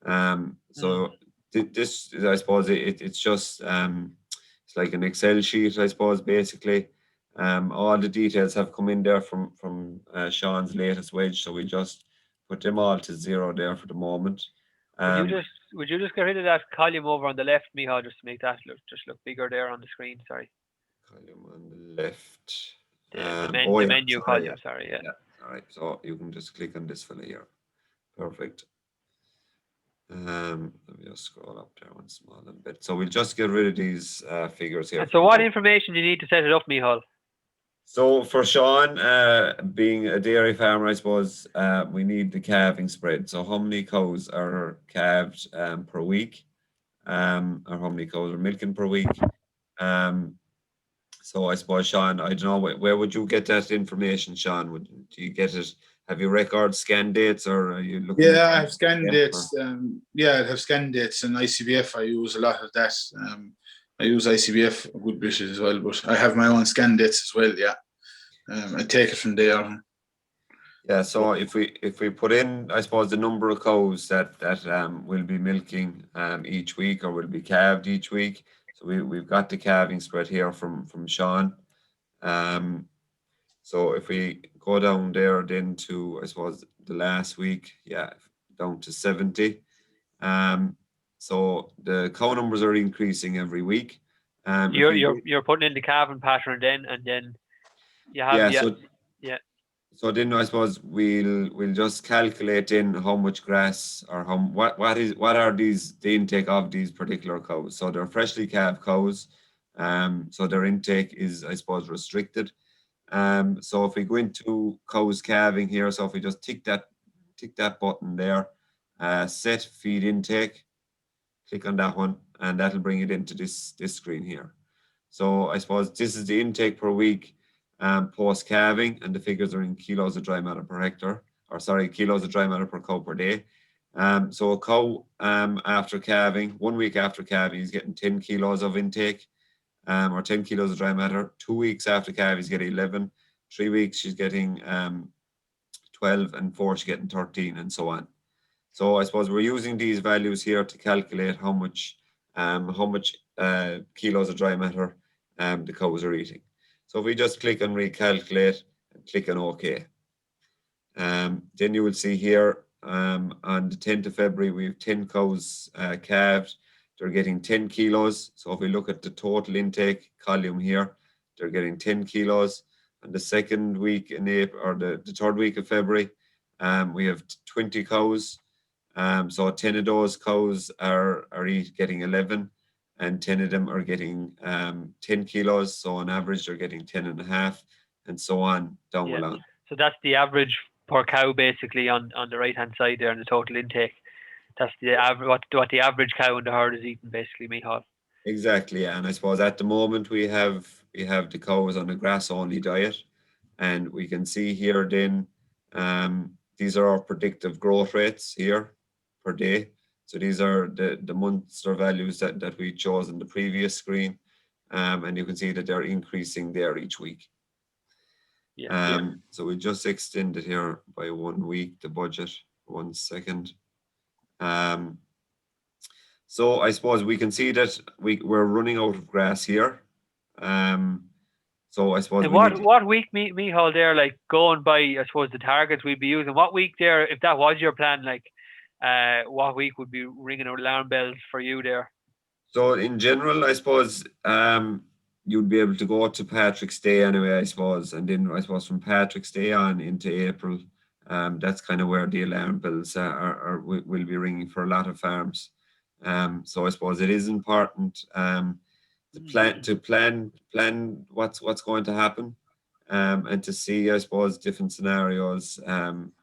So this, I suppose, it's just it's like an Excel sheet, I suppose, basically. All the details have come in there from Sean's latest wedge, so we just put them all to 0 there for the moment. Would you just get rid of that column over on the left, Michal, just to make that look bigger there on the screen? Sorry. Column on the left. The yeah, menu sorry, column. yeah. Sorry, yeah. All right, so you can just click on this fella here. Perfect. Let me just scroll up there one small little bit. So we'll just get rid of these figures here. And so what information do you need to set it up, Michal? So for Sean, being a dairy farmer, I suppose we need the calving spread. So how many cows are calved per week, or how many cows are milking per week? So I suppose, Sean, I don't know, where would you get that information, Sean? Do you get it? Have you record scan dates, or are you looking? Yeah, I have scan dates. Yeah, I have scan dates and ICBF. I use a lot of that. I use ICBF a good bit as well, but I have my own scan dates as well. Yeah, I take it from there. Yeah, so if we put in, I suppose, the number of cows that will be milking each week, or will be calved each week. So we've got the calving spread here from Sean. So if we go down there then to, I suppose, the last week, yeah, down to 70. So the cow numbers are increasing every week. You're putting in the calving pattern then, and then you have So then I suppose we'll just calculate in how much grass, or what are the intake of these particular cows. So they're freshly calved cows, so their intake is, I suppose, restricted. So if we go into cows calving here, so if we just tick that button there, set feed intake, click on that one, and that'll bring it into this screen here. So I suppose this is the intake per week post calving, and the figures are in kilos of dry matter per hectare, or sorry, kilos of dry matter per cow per day. So a cow after calving, 1 week after calving, is getting 10 kilos of intake, or 10 kilos of dry matter. 2 weeks after calving, he's getting 11. 3 weeks, she's getting 12, and 4, she's getting 13, and so on. So I suppose we're using these values here to calculate how much kilos of dry matter the cows are eating. So if we just click on recalculate and click on OK, then you will see here on the 10th of February, we have 10 cows calved. They're getting 10 kilos. So if we look at the total intake column here, they're getting 10 kilos. And the second week in April, or the third week of February, we have 20 cows. So 10 of those cows are getting 11, and 10 of them are getting 10 kilos. So on average, they're getting 10 and a half, and so on down the line. So that's the average per cow, basically, on the right-hand side there in the total intake. That's the average, what the average cow in the herd is eating, basically, Michal. Exactly, yeah. And I suppose at the moment we have the cows on a grass-only diet, and we can see here then these are our predictive growth rates here per day. So these are the monster values that we chose in the previous screen, and you can see that they're increasing there each week. So we just extended here by 1 week the budget. 1 second. So I suppose we can see that we're running out of grass here. So I suppose and what week, Micheál, there, like going by, I suppose, the targets we'd be using, what week there, if that was your plan, like what week would be ringing alarm bells for you there? So in general, I suppose you'd be able to go to Patrick's Day anyway, I suppose, and then I suppose from Patrick's Day on into April, that's kind of where the alarm bells will be ringing for a lot of farms. So I suppose it is important to plan what's going to happen, and to see, I suppose, different scenarios,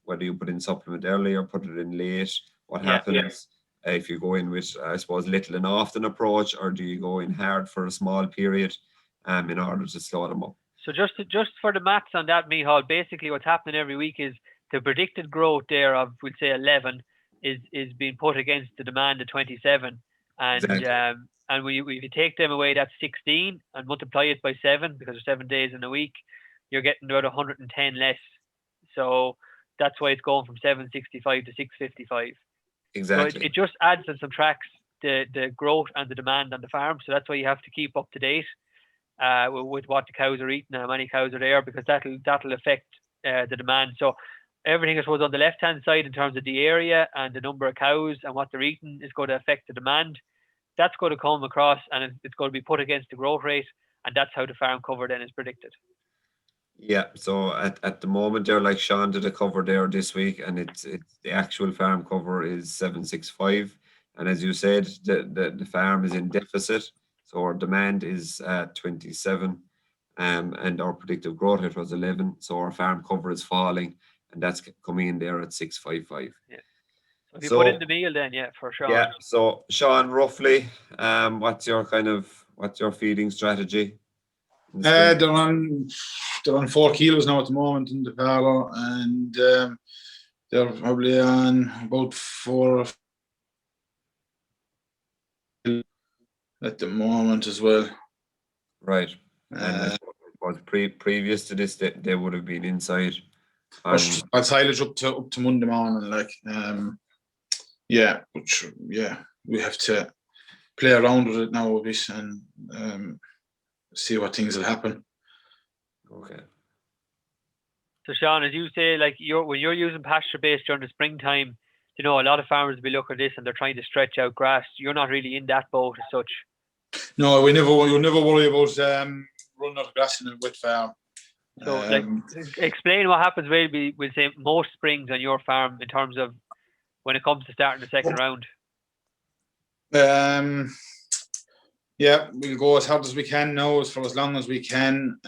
whether you put in supplement early or put it in late, what happens if you go in with, I suppose, little and often approach, or do you go in hard for a small period in order to slow them up. So just for the maths on that, Micheál, basically what's happening every week is the predicted growth there of, we'll say, 11 is being put against the demand of 27, and Exactly. And if you take them away, that's 16, and multiply it by 7, because there's 7 days in a week, you're getting about 110 less. So that's why it's going from 765 to 655. Exactly. So it just adds and subtracts the growth and the demand on the farm. So that's why you have to keep up to date with what the cows are eating and how many cows are there, because that'll affect the demand. So everything, I suppose, on the left-hand side in terms of the area and the number of cows and what they're eating is going to affect the demand. That's going to come across, and it's going to be put against the growth rate, and that's how the farm cover then is predicted. Yeah, so at the moment there, like Sean did a cover there this week, and it's the actual farm cover is 765, and as you said, the farm is in deficit, so our demand is 27, and our predictive growth rate was 11, so our farm cover is falling, and that's coming in there at 655. Yeah. So if you put in the meal, then for sure. Yeah. So Sean, roughly, what's your feeding strategy? They're on 4 kilos now at the moment in the parlour, and they're probably on about 4 at the moment as well. Right. And previous to this, they would have been inside. I'd silage up to Monday morning, like we have to play around with it now a bit and see what things will happen. Okay. So Sean, as you say, like when you're using PastureBase during the springtime, a lot of farmers will be looking at this and they're trying to stretch out grass. You're not really in that boat as such. No, you'll never worry about running out of grass in a wet farm. So, explain what happens maybe, we'll say, most springs on your farm in terms of when it comes to starting the second round. We'll go as hard as we can now, for as long as we can.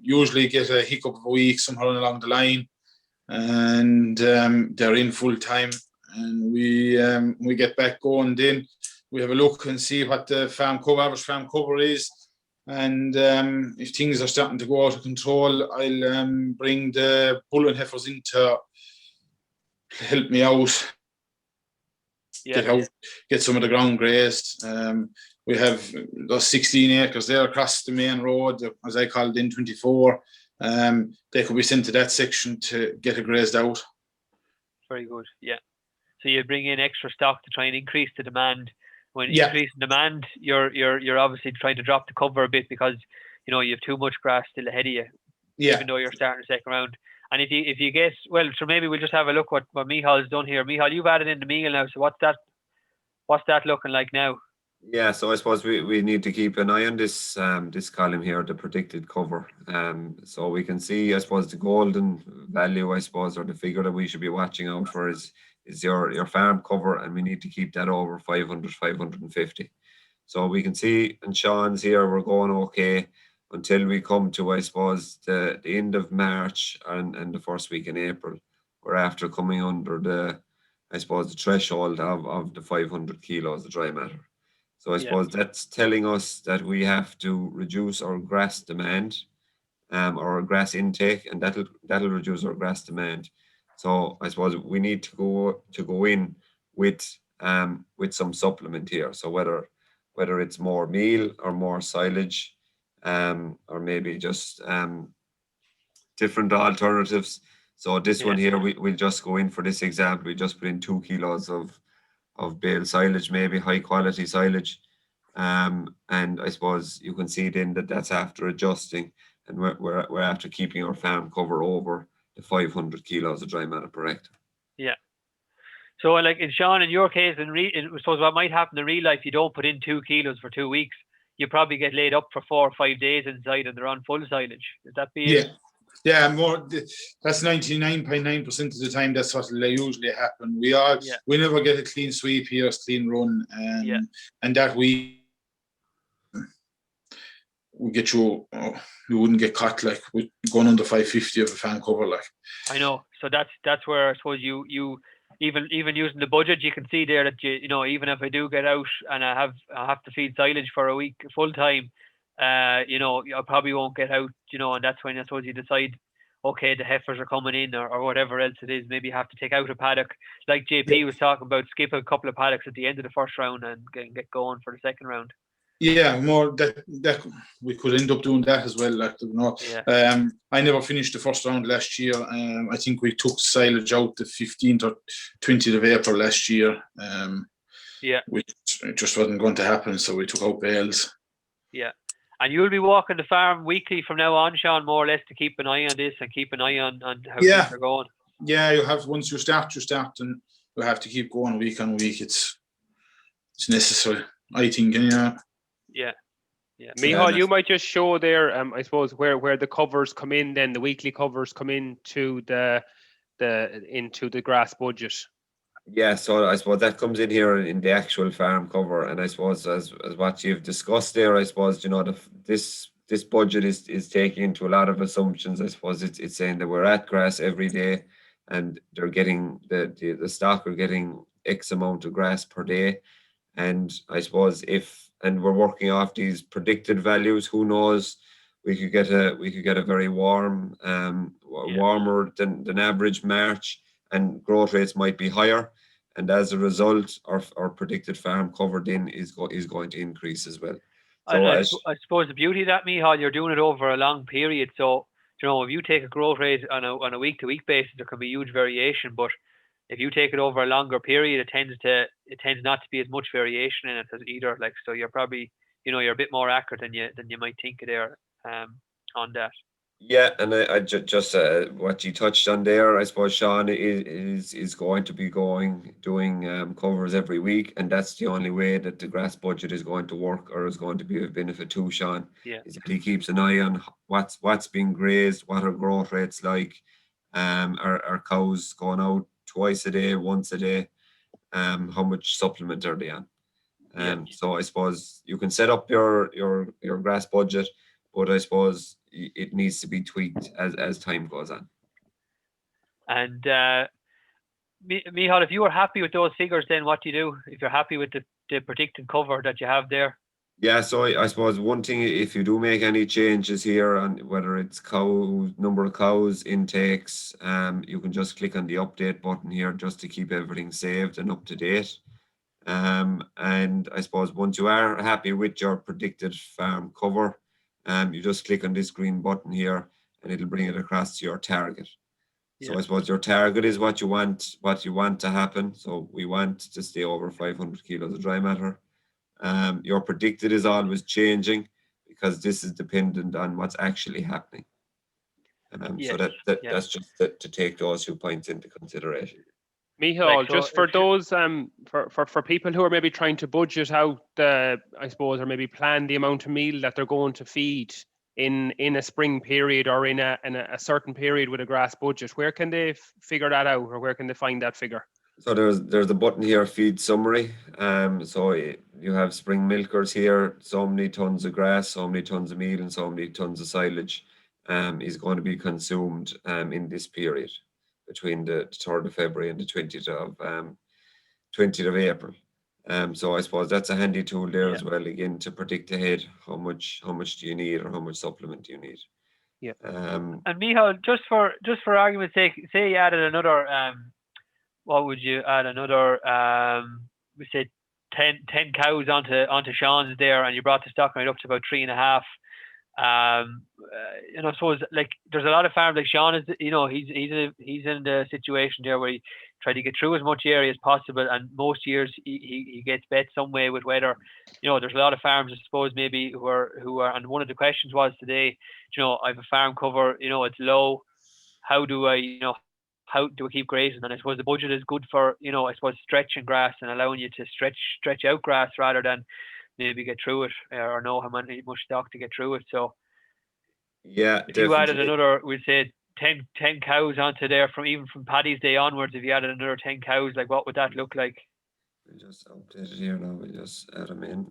Usually get a hiccup of a week somewhere along the line, and they're in full time. And we get back going, then we have a look and see what the average farm cover is. And if things are starting to go out of control, I'll bring the bull and heifers in to help me out. Get some of the ground grazed. We have those 16 acres there across the main road, as I call it, in 24. They could be sent to that section to get it grazed out. Very good. Yeah. So you bring in extra stock to try and increase the demand. When increasing demand, you're obviously trying to drop the cover a bit, because you have too much grass still ahead of you. Yeah. Even though you're starting the second round. And if you guess, so maybe we'll just have a look what Micheál's done here. Micheál, you've added in the meal now. So what's that looking like now? Yeah, so I suppose we need to keep an eye on this this column here, the predicted cover. So we can see, I suppose, the golden value, I suppose, or the figure that we should be watching out for is your farm cover, and we need to keep that over 500, 550. So we can see, and Sean's here, we're going okay until we come to, I suppose, the end of March and the first week in April. We're after coming under the threshold of the 500 kilos of dry matter. So I suppose that's telling us that we have to reduce our grass demand, or our grass intake, and that'll reduce our grass demand. So I suppose we need to go in with some supplement here. So whether it's more meal or more silage, or maybe just different alternatives. So this one Yeah. here, we'll just go in for this example. We just put in 2 kilos of bale silage, maybe high quality silage. And I suppose you can see then that that's after adjusting, and we're after keeping our farm cover over the 500 kilos of dry matter per hectare. Yeah. So, like in Sean, in your case, I suppose what might happen in real life, you don't put in 2 kilos for 2 weeks. You probably get laid up for 4 or 5 days inside, and they're on full silage. Would that be? Yeah. Yeah, that's 99.9% of the time. That's what will usually happen. We never get a clean sweep here, clean run, and that we get you. You wouldn't get caught like with going under 550 of a fan cover, like. I know. So that's where I suppose you even using the budget, you can see there that you know, even if I do get out and I have to feed silage for a week full time, you know, I probably won't get out, you know, and that's when I suppose you decide, okay, the heifers are coming in or whatever else it is. Maybe you have to take out a paddock, like JP was talking about, skip a couple of paddocks at the end of the first round and get going for the second round. Yeah, more that we could end up doing that as well. Like, you know, I never finished the first round last year. I think we took silage out the 15th or 20th of April last year. Which just wasn't going to happen, so we took out bales. Yeah, and you'll be walking the farm weekly from now on, Sean, more or less, to keep an eye on this and keep an eye on how things are going. Yeah, you have, once you start, and you have to keep going week on week. It's necessary, I think. Yeah. Micheál, you might just show there, I suppose, where the covers come in. Then the weekly covers come into the grass budget. Yeah, so I suppose that comes in here in the actual farm cover, and I suppose as what you've discussed there, I suppose, you know, this budget is taking into a lot of assumptions. I suppose it's saying that we're at grass every day, and they're getting the stock are getting X amount of grass per day, and I suppose and we're working off these predicted values. Who knows? We could get a very warm, warmer than average March, and growth rates might be higher. And as a result, our predicted farm covered in is going to increase as well. So I suppose the beauty of that, Micheál, you're doing it over a long period. So, you know, if you take a growth rate on a week-to-week basis, there can be huge variation. But if you take it over a longer period, it tends not to be as much variation in it as either. Like, so you're probably, you know, you're a bit more accurate than you might think there on that. Yeah, and I just what you touched on there, I suppose, Sean, is going to be doing covers every week, and that's the only way that the grass budget is going to work or is going to be of benefit to Sean. Yeah. Is that he keeps an eye on what's being grazed, what are growth rates like, are cows going out twice a day, once a day, how much supplement are they on? So I suppose you can set up your grass budget, but I suppose it needs to be tweaked as time goes on. And Micheál, if you were happy with those figures, then what do you do if you're happy with the predicted cover that you have there? Yeah, so I suppose one thing, if you do make any changes here on whether it's number of cows, intakes, you can just click on the update button here just to keep everything saved and up to date. And I suppose once you are happy with your predicted farm cover, you just click on this green button here and it'll bring it across to your target. So I suppose your target is what you want to happen. So we want to stay over 500 kilos of dry matter. Your predicted is always changing because this is dependent on what's actually happening. So that's just to take those 2 points into consideration. Micheál, just for those for people who are maybe trying to budget out I suppose, or maybe plan the amount of meal that they're going to feed in a spring period or in a certain period with a grass budget, where can they figure that out, or where can they find that figure? So there's a button here, feed summary. So you have spring milkers here, so many tons of grass, so many tons of meal, and so many tons of silage is going to be consumed in this period between the 3rd of February and the 20th of April. So I suppose that's a handy tool there as well, again, to predict ahead how much do you need or how much supplement do you need. Yeah. And Micheál, just for argument's sake, say you added another what would you add, another we say 10 cows onto Sean's there, and you brought the stock rate up to about 3.5, I suppose like there's a lot of farms like Sean is, he's in the situation there where he try to get through as much area as possible, and most years he gets bet some way with weather. There's a lot of farms, I suppose, maybe who are, and one of the questions was today, I have a farm cover, it's low. How do I, how do I keep grazing? And I suppose the budget is good for, I suppose, stretching grass and allowing you to stretch out grass rather than maybe get through it or know how much stock to get through it. So yeah, if you added another, we'd say 10 cows onto there from Paddy's Day onwards, if you added another 10 cows, like what would that look like? We just update it here now. We just add them in.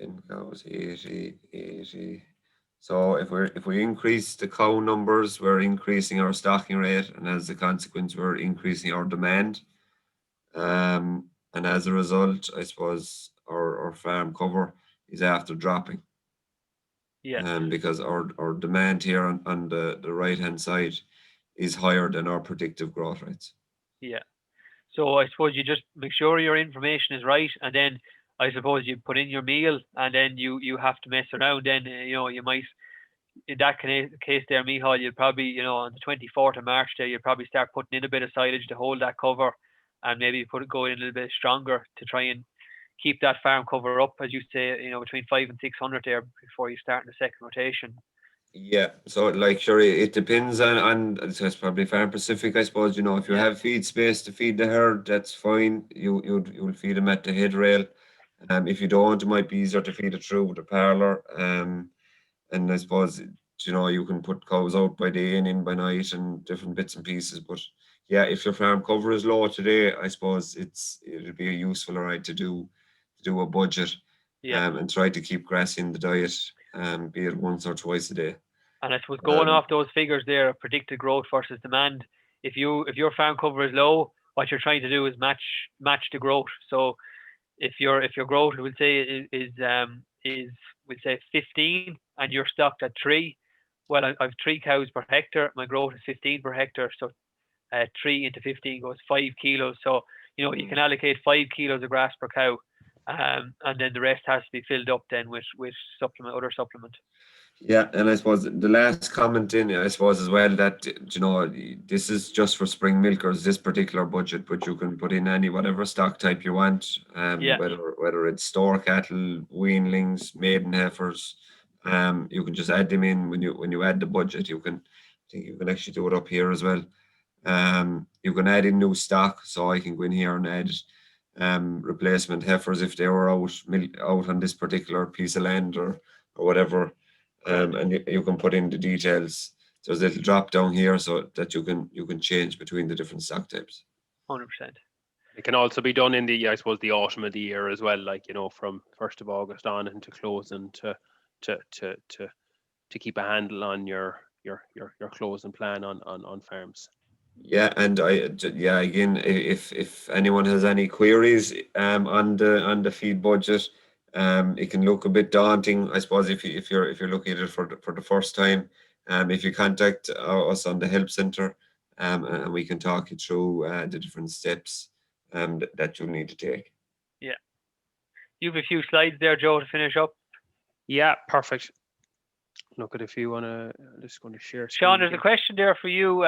10 cows, 80. So if we increase the cow numbers, we're increasing our stocking rate, and as a consequence, we're increasing our demand. And as a result, I suppose our farm cover is after dropping. Yeah. Because our demand here on the right hand side is higher than our predictive growth rates. Yeah. So I suppose you just make sure your information is right, and then I suppose you put in your meal, and then you have to mess around. Then you might, in that case there, Micheál, you'll probably on the 24th of March there, you'll probably start putting in a bit of silage to hold that cover, and maybe go in a little bit stronger to try and keep that farm cover up, as you say, between 500 and 600 there before you start in the second rotation. Yeah, so like sure, it depends on it's probably farm specific, I suppose. If you have feed space to feed the herd, that's fine. You'll feed them at the head rail. If you don't, it might be easier to feed it through the parlour. And I suppose you can put cows out by day and in by night and different bits and pieces. But yeah, if your farm cover is low today, I suppose it'll be useful, all right, to do a budget. And try to keep grass in the diet, be it once or twice a day. And I suppose going off those figures there, predicted growth versus demand, if your farm cover is low, what you're trying to do is match the growth. So if your growth, we'll say is we'll say 15 and you're stocked at 3, well, I've 3 cows per hectare, my growth is 15 per hectare, so 3 into 15 goes 5 kilos. So you can allocate 5 kilos of grass per cow. And then the rest has to be filled up then with other supplement. Yeah, and I suppose the last comment in, I suppose as well, that this is just for spring milkers, this particular budget, but you can put in whatever stock type you want, whether it's store cattle, weanlings, maiden heifers, you can just add them in when you add the budget. I think you can actually do it up here as well. You can add in new stock, so I can go in here and add replacement heifers if they were out on this particular piece of land or whatever. And you can put in the details. There's a little drop down here so that you can change between the different stock types. 100%. It can also be done in the autumn of the year as well, like from 1st of August on into closing to keep a handle on your closing plan on farms. Yeah, and again, if anyone has any queries on the feed budget, it can look a bit daunting, I suppose, if you're looking at it for the first time. If you contact us on the help center, and we can talk you through the different steps that you'll need to take. Yeah, you have a few slides there, Joe, to finish up. Yeah, perfect. Look at if you want to. I'm just going to share. Sean, there's a question there for you.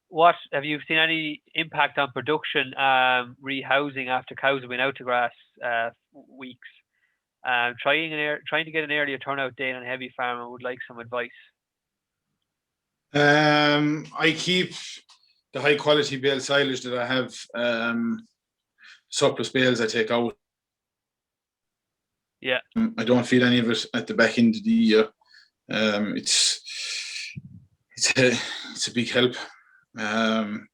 What have you seen any impact on production, rehousing after cows have been out to grass weeks? Trying to get an earlier turnout day on a heavy farm. I would like some advice. I keep the high quality bale silage that I have. Surplus bales I take out. Yeah. I don't feed any of it at the back end of the year. It's a big help. The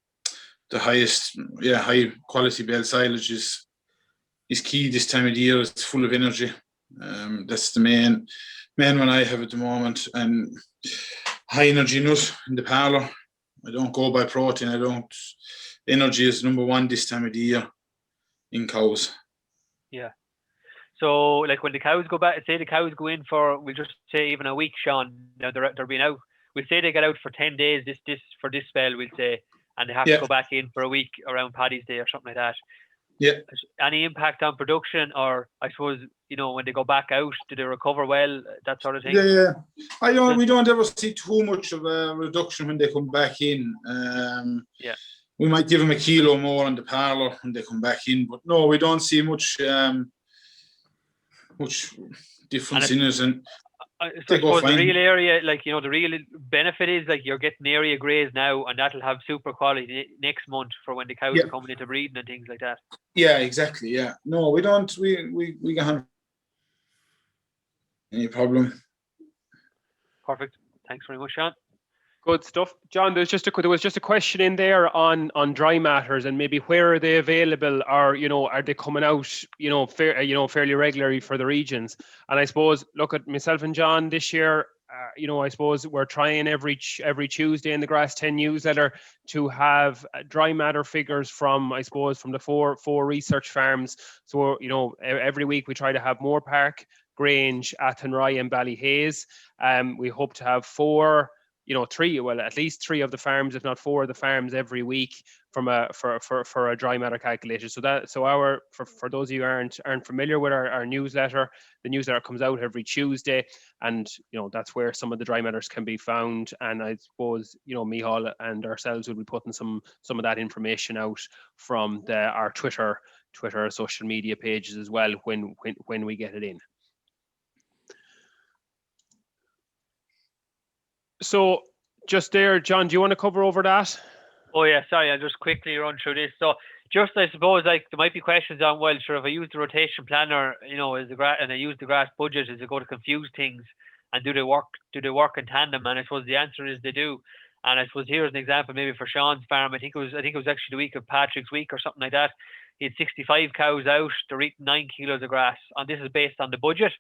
high quality bale silage is key this time of the year. It's full of energy. That's the main one I have at the moment. And high energy nut in the parlour. I don't go by protein. Energy is number one this time of the year in cows. Yeah. So like when the cows go back, say the cows go in for, we'll just say even a week, Sean. Now they're being out. We'll say they get out for 10 days this spell, we'll say, and they have to go back in for a week around Paddy's Day or something like that. Yeah. Any impact on production, or I suppose, you know, when they go back out, do they recover well, that sort of thing? Yeah. We don't ever see too much of a reduction when they come back in. Yeah. We might give them a kilo more on the parlour when they come back in, but no, we don't see much difference in it. And so I suppose the real area, like, you know, the real benefit is like you're getting area grazed now, and that'll have super quality next month for when the cows are coming into breeding and things like that. Yeah, exactly. Yeah. No, we don't. We can't. Any problem? Perfect. Thanks very much, Sean. Good stuff, John. There was just a question in there on dry matters and maybe where are they available, or you know, are they coming out, you know, fairly regularly for the regions? And I suppose, look at myself and John this year. You know, I suppose we're trying every Tuesday in the Grass10 newsletter to have dry matter figures from the four research farms. So you know, every week we try to have Moore Park, Grange, Athenry, and Ballyhaise. We hope to have at least three of the farms, if not four of the farms, every week for a dry matter calculation. For those of you who aren't familiar with our newsletter, the newsletter comes out every Tuesday, and you know, that's where some of the dry matters can be found. And I suppose, you know, Michal and ourselves will be putting some of that information out from our Twitter social media pages as well when we get it in. So just there, John, do you want to cover over that? Oh yeah, sorry, I'll just quickly run through this. So just, I suppose, like, there might be questions on, well, sure, if I use the rotation planner, you know, and I use the grass budget, is it going to confuse things, and do they work in tandem? And I suppose the answer is they do. And I suppose here's an example maybe for Sean's farm. I think it was actually the week of Patrick's week or something like that. He had 65 cows out, they're eating 9 kilos of grass, and this is based on the budget.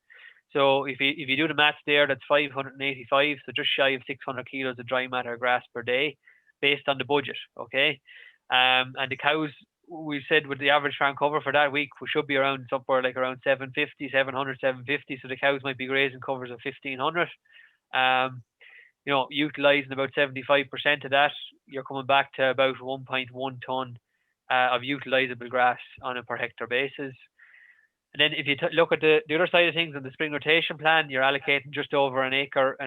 So if you do the maths there, that's 585, so just shy of 600 kilos of dry matter grass per day, based on the budget, okay? And the cows, we said with the average farm cover for that week, we should be around somewhere like around 750, so the cows might be grazing covers of 1,500. You know, utilising about 75% of that, you're coming back to about 1.1 tonne of utilisable grass on a per hectare basis. And then if you look at the other side of things on the spring rotation plan, you're allocating just over an acre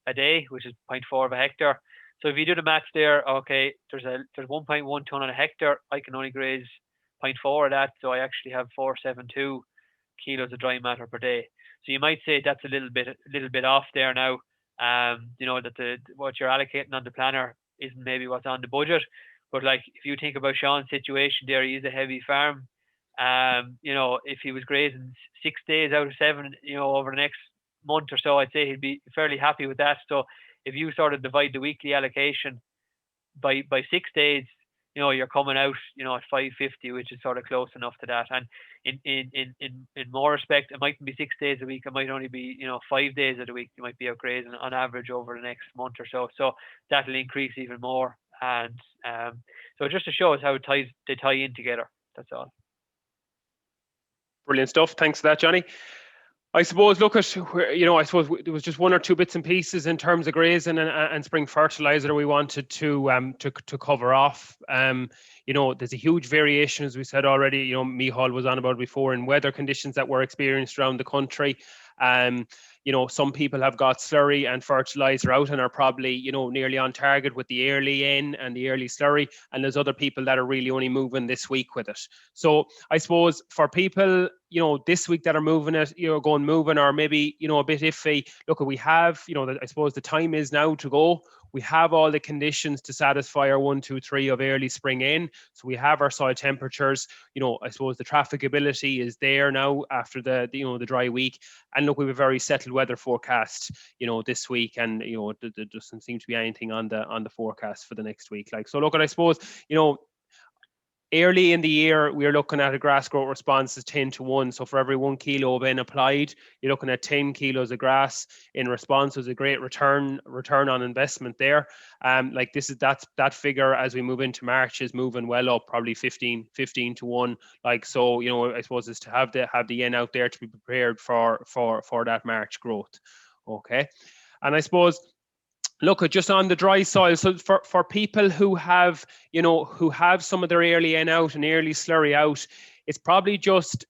a day, which is 0.4 of a hectare. So if you do the maths there, okay, there's 1.1 tonne on a hectare. I can only graze 0.4 of that, so I actually have 472 kilos of dry matter per day. So you might say that's a little bit off there now. You know, that what you're allocating on the planner isn't maybe what's on the budget. But like, if you think about Sean's situation there, he is a heavy farm. You know, if he was grazing 6 days out of 7, you know, over the next month or so, I'd say he'd be fairly happy with that. So if you sort of divide the weekly allocation by 6 days, you know, you're coming out, you know, at 550, which is sort of close enough to that. And in more respect, it mightn't be 6 days a week. It might only be, you know, 5 days of the week you might be out grazing on average over the next month or so. So that'll increase even more. And so just to show us how they tie in together. That's all. Brilliant stuff. Thanks for that, Johnny. I suppose, look at, you know, I suppose there was just one or two bits and pieces in terms of grazing and spring fertilizer we wanted to cover off. You know, there's a huge variation, as we said already. You know, Michal was on about before, in weather conditions that were experienced around the country. You know, some people have got slurry and fertilizer out and are probably, you know, nearly on target with the early in and the early slurry. And there's other people that are really only moving this week with it. So I suppose for people, you know, this week that are moving it, you know, moving or maybe, you know, a bit iffy, look, we have, you know, I suppose the time is now to go. We have all the conditions to satisfy our 1, 2, 3 of early spring in. So we have our soil temperatures, you know, I suppose the trafficability is there now after the dry week. And look, we have a very settled weather forecast, you know, this week, and, you know, there doesn't seem to be anything on the forecast for the next week. Like, so look, I suppose, you know, early in the year, we're looking at a grass growth response is 10-1. So for every 1 kilo of N applied, you're looking at 10 kilos of grass in response. Is a great return on investment there. Like that figure as we move into March is moving well up, probably 15-1. Like, so, you know, I suppose is to have the N out there to be prepared for that March growth. Okay. And I suppose look at just on the dry soil. So for people who have, who have some of their early N out and early slurry out, it's probably just,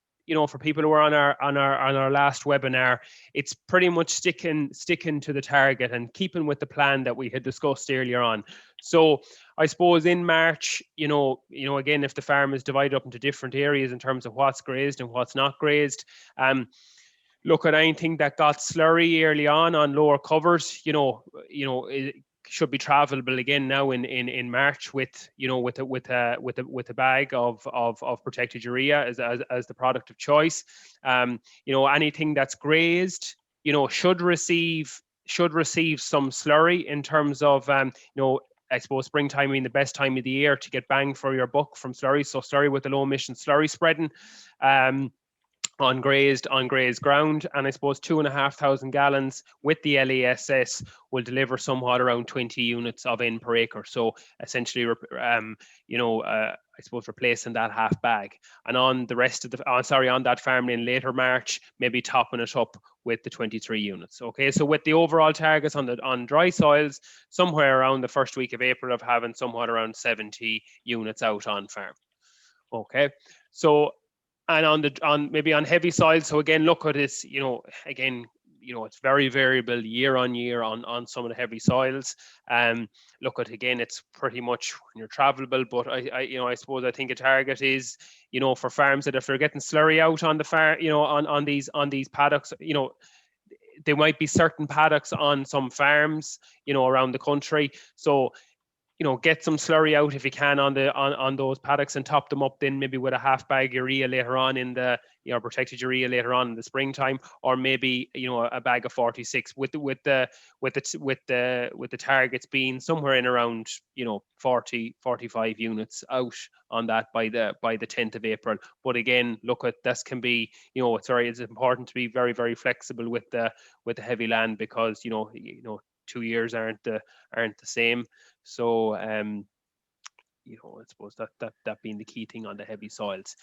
for people who are on our last webinar, it's pretty much sticking to the target and keeping with the plan that we had discussed earlier on. So I suppose in March, again, if the farm is divided up into different areas in terms of what's grazed and what's not grazed, look at anything that got slurry early on lower covers, it should be travelable again now in March with a bag of protected urea as the product of choice. Anything that's grazed, should receive some slurry in terms of I suppose springtime being the best time of the year to get bang for your buck from slurry. So slurry with the low emission slurry spreading. On grazed ground, and I suppose 2,500 gallons with the LESS will deliver somewhat around 20 units of N per acre. So essentially, I suppose replacing that half bag, and on the rest of on that farm in later March, maybe topping it up with the 23 units. Okay, so with the overall targets on dry soils, somewhere around the first week of April of having somewhat around 70 units out on farm. Okay, so. And maybe on heavy soil, so again, look at this, it's very variable year on year on some of the heavy soils. Look at, again, it's pretty much when you're travelable, but I suppose I think a target is, for farms that if they're getting slurry out on the farm, on these paddocks, there might be certain paddocks on some farms, around the country. So, get some slurry out if you can on those paddocks and top them up then maybe with a half bag urea later on in the, protected urea later on in the springtime, or maybe, a bag of 46 with the targets being somewhere in around, 45 units out on that by the 10th of April. But again, look at this can be, it's important to be very, very flexible with the heavy land because, 2 years aren't the same. So, I suppose that being the key thing on the heavy soils.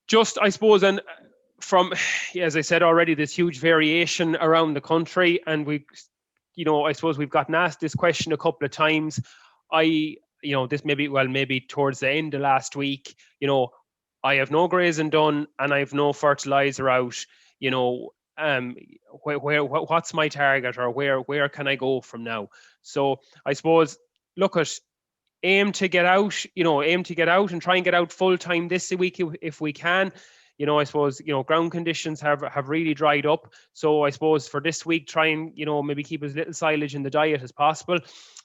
Just, I suppose, and from, as I said already, there's huge variation around the country, and I suppose we've gotten asked this question a couple of times. This maybe towards the end of last week, I have no grazing done and I have no fertilizer out, what's my target, or where can I go from now? So I suppose look at aim to get out and try and get out full time this week if we can. I suppose ground conditions have really dried up, so I suppose for this week try and maybe keep as little silage in the diet as possible,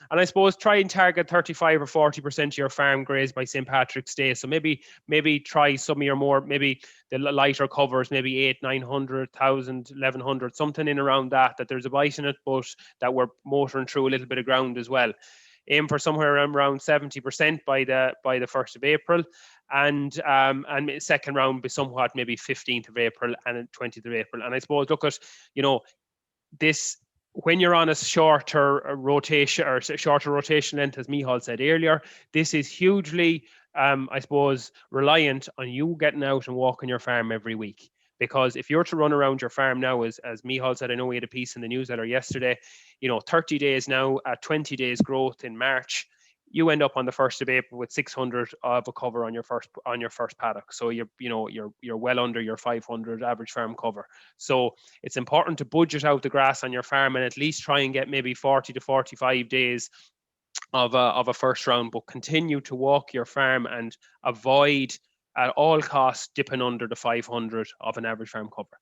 and I suppose try and target 35 or 40% of your farm grazed by St. Patrick's Day. So maybe try some of your more, maybe the lighter covers, maybe 800, 900, 1,000, 1,100, something in around that there's a bite in it, but that we're motoring through a little bit of ground as well. Aim for somewhere around 70% by the 1st of April, and second round be somewhat maybe 15th of April and 20th of April. And I suppose look at this when you're on a shorter rotation length, as Michal said earlier. This is hugely I suppose reliant on you getting out and walking your farm every week. Because if you're to run around your farm now, as Michal said, I know we had a piece in the newsletter yesterday, 30 days now at 20 days growth in March, you end up on the 1st of April with 600 of a cover on your first paddock. So you're well under your 500 average farm cover. So it's important to budget out the grass on your farm and at least try and get maybe 40 to 45 days of a first round, but continue to walk your farm and avoid at all costs dipping under the 500 of an average farm cover.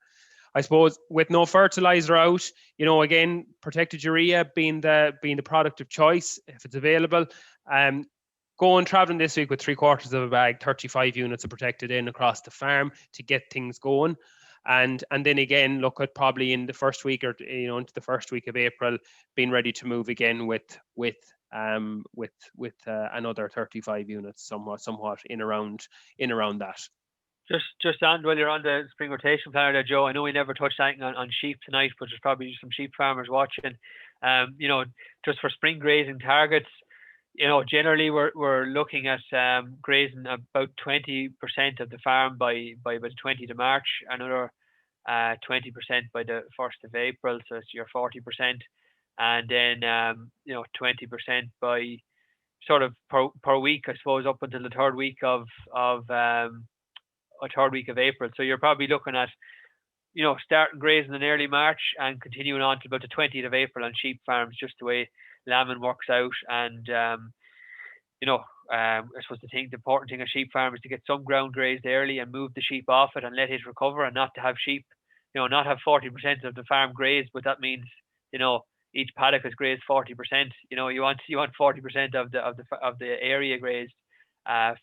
I suppose with no fertilizer out, again, protected urea being the product of choice if it's available. Go and traveling this week with 3/4 of a bag, 35 units of protected in across the farm to get things going. And then again, look at probably in the first week or into the first week of April, being ready to move again with another 35 units, somewhat in around that. Just on while you're on the spring rotation planner there, Joe, I know we never touched anything on sheep tonight, but there's probably some sheep farmers watching. Just for spring grazing targets, generally we're looking at grazing about 20% of the farm by about the 20th of March, another 20% by the 1st of April, so it's your 40%. and then 20% by sort of per week, I suppose, up until the third week of April. So you're probably looking at starting grazing in early March and continuing on to about the 20th of April on sheep farms, just the way lambing works out. And I suppose the important thing on sheep farm is to get some ground grazed early and move the sheep off it and let it recover, and not to have sheep, not have 40% of the farm grazed, but that means each paddock is grazed 40%. You want 40% of the area grazed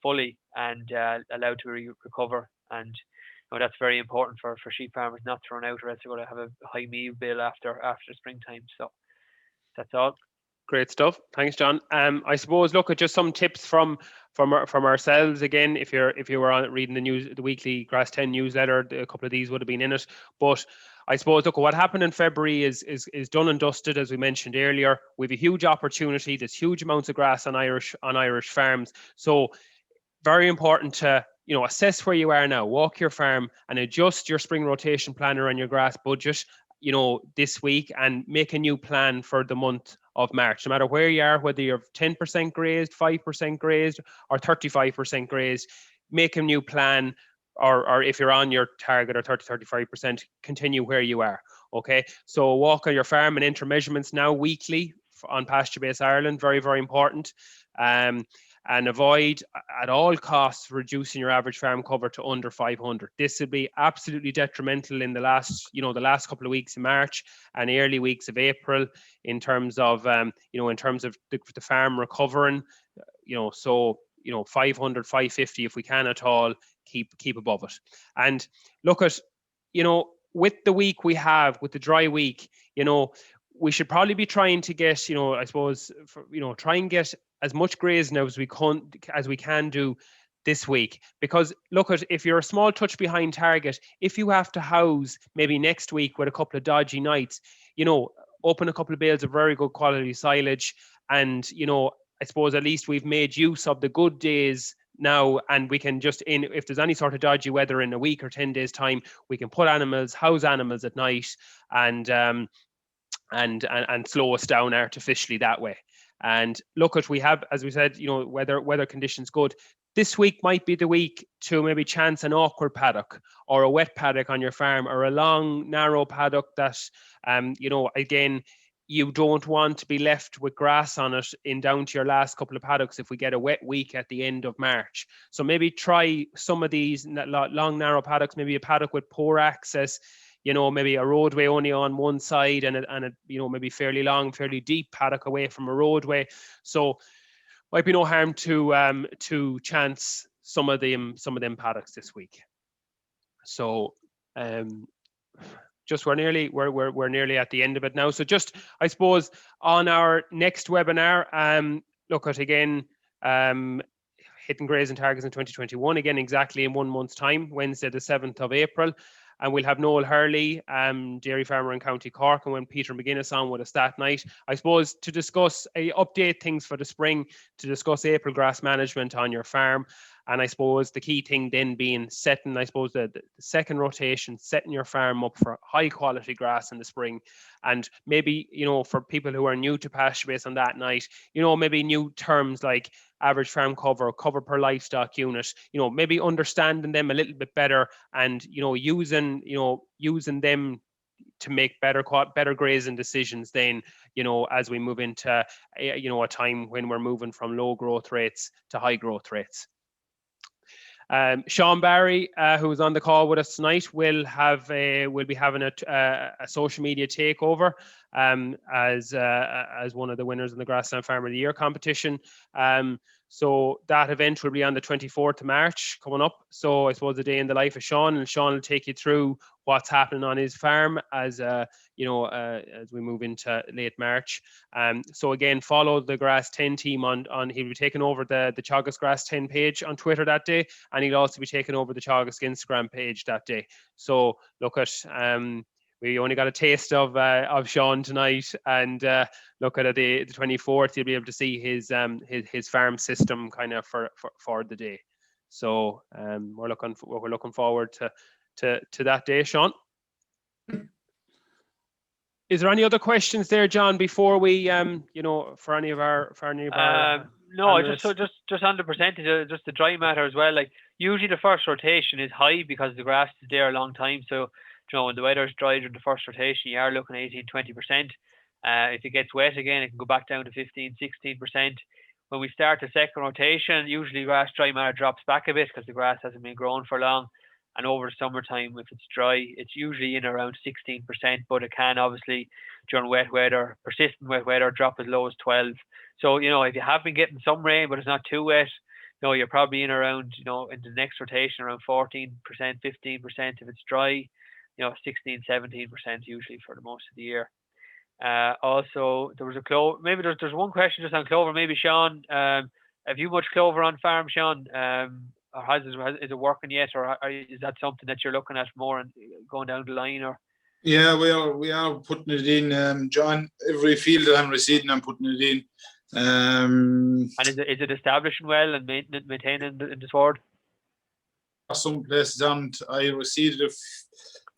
fully and allowed to recover, and that's very important for sheep farmers not to run out, or else they're going to have a high meal bill after springtime. So that's all. Great stuff. Thanks, John. I suppose look at just some tips from ourselves again. If you were on reading the weekly Grass10 newsletter, a couple of these would have been in it. But I suppose look, what happened in February is done and dusted, as we mentioned earlier. We have a huge opportunity. There's huge amounts of grass on Irish farms. So very important to assess where you are now. Walk your farm and adjust your spring rotation planner and your grass budget this week, and make a new plan for the month of March. No matter where you are, whether you're 10% grazed, 5% grazed, or 35% grazed, make a new plan, or if you're on your target or 30-35%, continue where you are. Okay, so walk on your farm and enter measurements now weekly on PastureBase Ireland. Very, very important. And avoid at all costs reducing your average farm cover to under 500. This would be absolutely detrimental in the last couple of weeks of March and early weeks of April in terms of the farm recovering. So 500, 550 if we can at all, keep above it. And look at with the week we have, with the dry week, we should probably be trying to get I suppose try and get as much grazing as we can do this week, because look at, if you're a small touch behind target, if you have to house maybe next week with a couple of dodgy nights, open a couple of bales of very good quality silage, and I suppose at least we've made use of the good days now, and we can just, if there's any sort of dodgy weather in a week or 10 days time, we can house animals at night and slow us down artificially that way. And look at, we have, as we said, weather conditions good. This week might be the week to maybe chance an awkward paddock or a wet paddock on your farm, or a long, narrow paddock that, again, you don't want to be left with grass on it down to your last couple of paddocks if we get a wet week at the end of March. So maybe try some of these long, narrow paddocks, maybe a paddock with poor access, maybe a roadway only on one side, and a maybe fairly long, fairly deep paddock away from a roadway. So might be no harm to chance some of them paddocks this week. So just we're nearly at the end of it now. So just, I suppose, on our next webinar, look at again hitting grazing targets in 2021, again exactly in 1 month's time, Wednesday the 7th of April. And we'll have Noel Hurley, dairy farmer in County Cork, and when Peter McGuinness on with a stat night, I suppose, to discuss, update things for the spring, to discuss April grass management on your farm. And I suppose the key thing then being setting, I suppose, the second rotation, setting your farm up for high quality grass in the spring. And maybe, for people who are new to PastureBase on that night, maybe new terms like average farm cover per livestock unit, maybe understanding them a little bit better, and, using them to make better grazing decisions then, as we move into, a time when we're moving from low growth rates to high growth rates. Sean Barry, who is on the call with us tonight, will be having a social media takeover as one of the winners in the Grassland Farmer of the Year competition. So that event will be on the 24th of March coming up. So I suppose the day in the life of Sean, and Sean will take you through what's happening on his farm as we move into late March. So again, follow the Grass10 team on he'll be taking over the Teagasc Grass10 page on Twitter that day, and he'll also be taking over the Teagasc Instagram page that day. So look at we only got a taste of Sean tonight, and look at the 24th, you'll be able to see his farm system kind of for the day. So we're looking forward to that day, Sean. Is there any other questions there, John, before we, for any of our no, just on the percentage, just the dry matter as well. Like usually the first rotation is high because the grass is there a long time. So when the weather's dry during the first rotation, you are looking at 18-20%. If it gets wet again, it can go back down to 15-16%. When we start the second rotation, usually grass dry matter drops back a bit because the grass hasn't been growing for long. And over the summertime, if it's dry, it's usually in around 16%, but it can obviously, during wet weather, persistent wet weather, drop as low as 12. So, if you have been getting some rain, but it's not too wet, you're probably in around, in the next rotation, around 14%, 15%. If it's dry, 16, 17% usually for the most of the year. Also, there was a clover. Maybe there's one question just on clover. Maybe Sean, have you much clover on farm, Sean? Or is it working yet, or is that something that you're looking at more and going down the line? Or yeah, we are putting it in, John. Every field that I'm reseeding, I'm putting it in. And is it establishing well and maintaining the sward? Some places aren't. I reseeded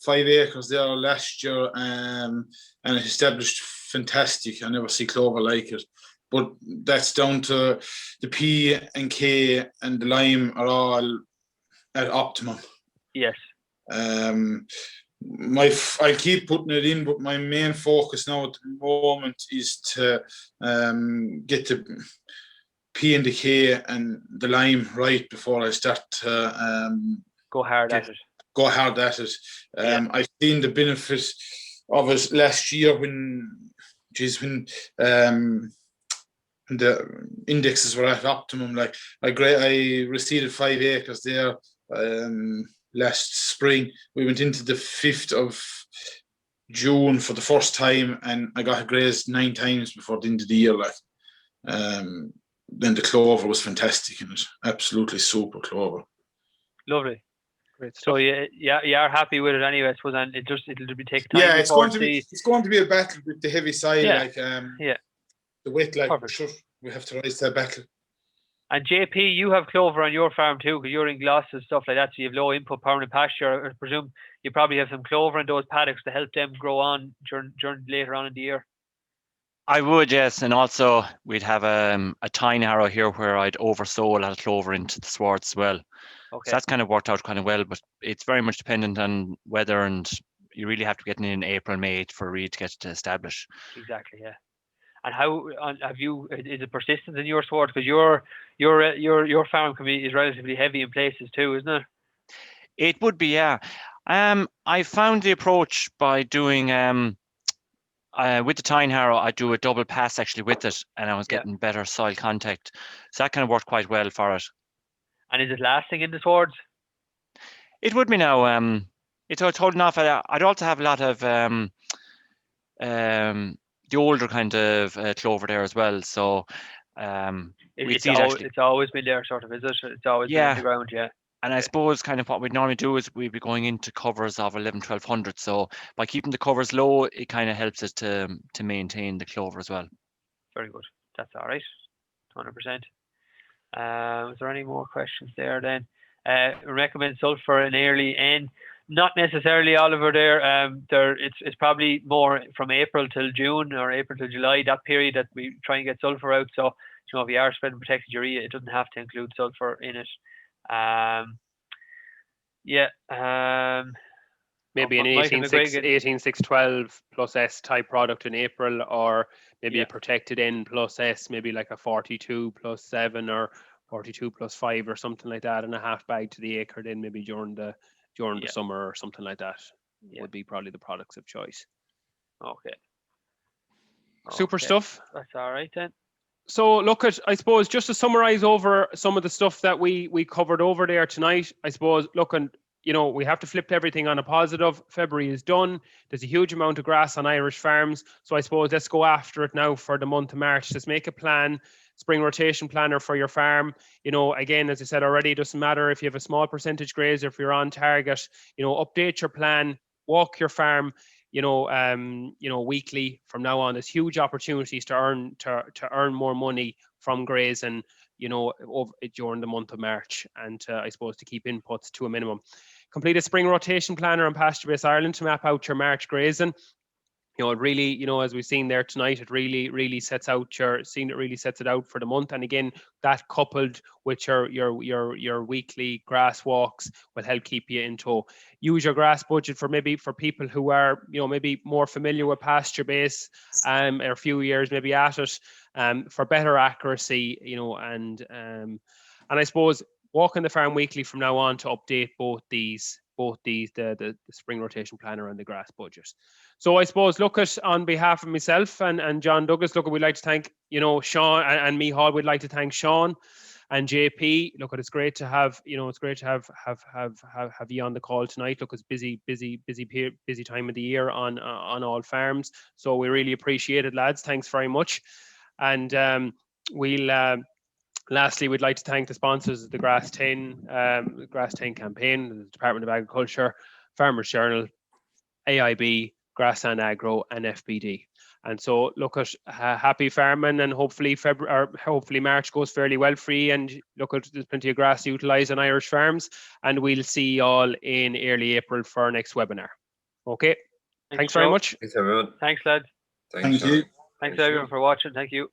5 acres there last year, and it established fantastic. I never see clover like it. But that's down to the P and K and the lime are all at optimum. Yes. I keep putting it in, but my main focus now at the moment is to get the P and the K and the lime right before I start to go hard at it. I've seen the benefit of it last year when the indexes were at optimum. Like I reseeded 5 acres there last spring. We went into the 5th of June for the first time, and I got grazed 9 times before the end of the year. Then the clover was fantastic in it. Absolutely super clover. Lovely. Great stuff. So you are happy with it anyway, I suppose, and it'll be taking time. Yeah, it's going to be a battle with the heavy soil, the wet, sure, we have to rise that battle. And JP, you have clover on your farm too, because you're in Gloss and stuff like that, so you have low input permanent pasture. I presume you probably have some clover in those paddocks to help them grow on during later on in the year. I would, yes, and also we'd have a tine harrow here where I'd oversow a lot of clover into the swards as well. Okay. So that's kind of worked out kind of well, but it's very much dependent on weather, and you really have to get in April, May for a reed to get to establish. Exactly, yeah. And how is it persistent in your sward? Because your farm is relatively heavy in places too, isn't it? It would be, yeah. I found the approach by doing with the tine harrow, I do a double pass actually with it, and I was getting better soil contact. So that kind of worked quite well for it. And is it lasting in the swards? It would be now. It's holding off. I'd also have a lot of the older kind of clover there as well. So it's always been there, sort of, is it? It's always been on the ground, yeah. And I suppose kind of what we'd normally do is we'd be going into covers of 11-1200. So by keeping the covers low, it kind of helps us to maintain the clover as well. Very good. That's all right. 100%. Is there any more questions there then? Recommend sulfur in early N. Not necessarily, Oliver, it's probably more from April till June or April till July, that period that we try and get sulfur out. So, if you are spreading protected urea, it doesn't have to include sulfur in it. Maybe an 18-6-12 plus S type product in April, or maybe a protected N plus S, maybe like a 42 plus 7 or 42 plus 5 or something like that, and a half bag to the acre then maybe during the summer or something like that would be probably the products of choice. Okay. Super stuff. That's all right then. So look at, I suppose, just to summarize over some of the stuff that we covered over there tonight, I suppose, we have to flip everything on a positive. February is done. There's a huge amount of grass on Irish farms. So I suppose let's go after it now for the month of March. Let's make a plan, spring rotation planner for your farm. Again, as I said already, it doesn't matter if you have a small percentage grazer, if you're on target, update your plan, walk your farm, weekly from now on. There's huge opportunities to earn more money from grazing, during the month of March, and I suppose to keep inputs to a minimum. Complete a spring rotation planner on PastureBase Ireland to map out your March grazing. you know, it really, you know, as we've seen there tonight, it really sets out really sets it out for the month. And again, that coupled with your weekly grass walks will help keep you in tow. Use your grass budget for people who are, you know, maybe more familiar with PastureBase, or a few years maybe at it, for better accuracy, you know, and I suppose walking the farm weekly from now on to update both these, the spring rotation planner and the grass budget. So I suppose, look, at on behalf of myself and John Douglas, look, we'd like to thank, you know, Sean and Micheál. We'd like to thank Sean and JP. Look, it's great to have, you know, it's great to have you on the call tonight. Look, it's busy time of the year on all farms. So we really appreciate it, lads. Thanks very much. And lastly, we'd like to thank the sponsors of the Grass10 campaign, the Department of Agriculture, Farmers Journal, AIB, Grass and Agro, and FBD. And so, look, at happy farming, and hopefully March goes fairly well for you. And look, there's plenty of grass utilised on Irish farms, and we'll see you all in early April for our next webinar. Okay, thanks very much. Thanks, everyone. Thanks, lads. Thank you. Thanks everyone for watching. Thank you.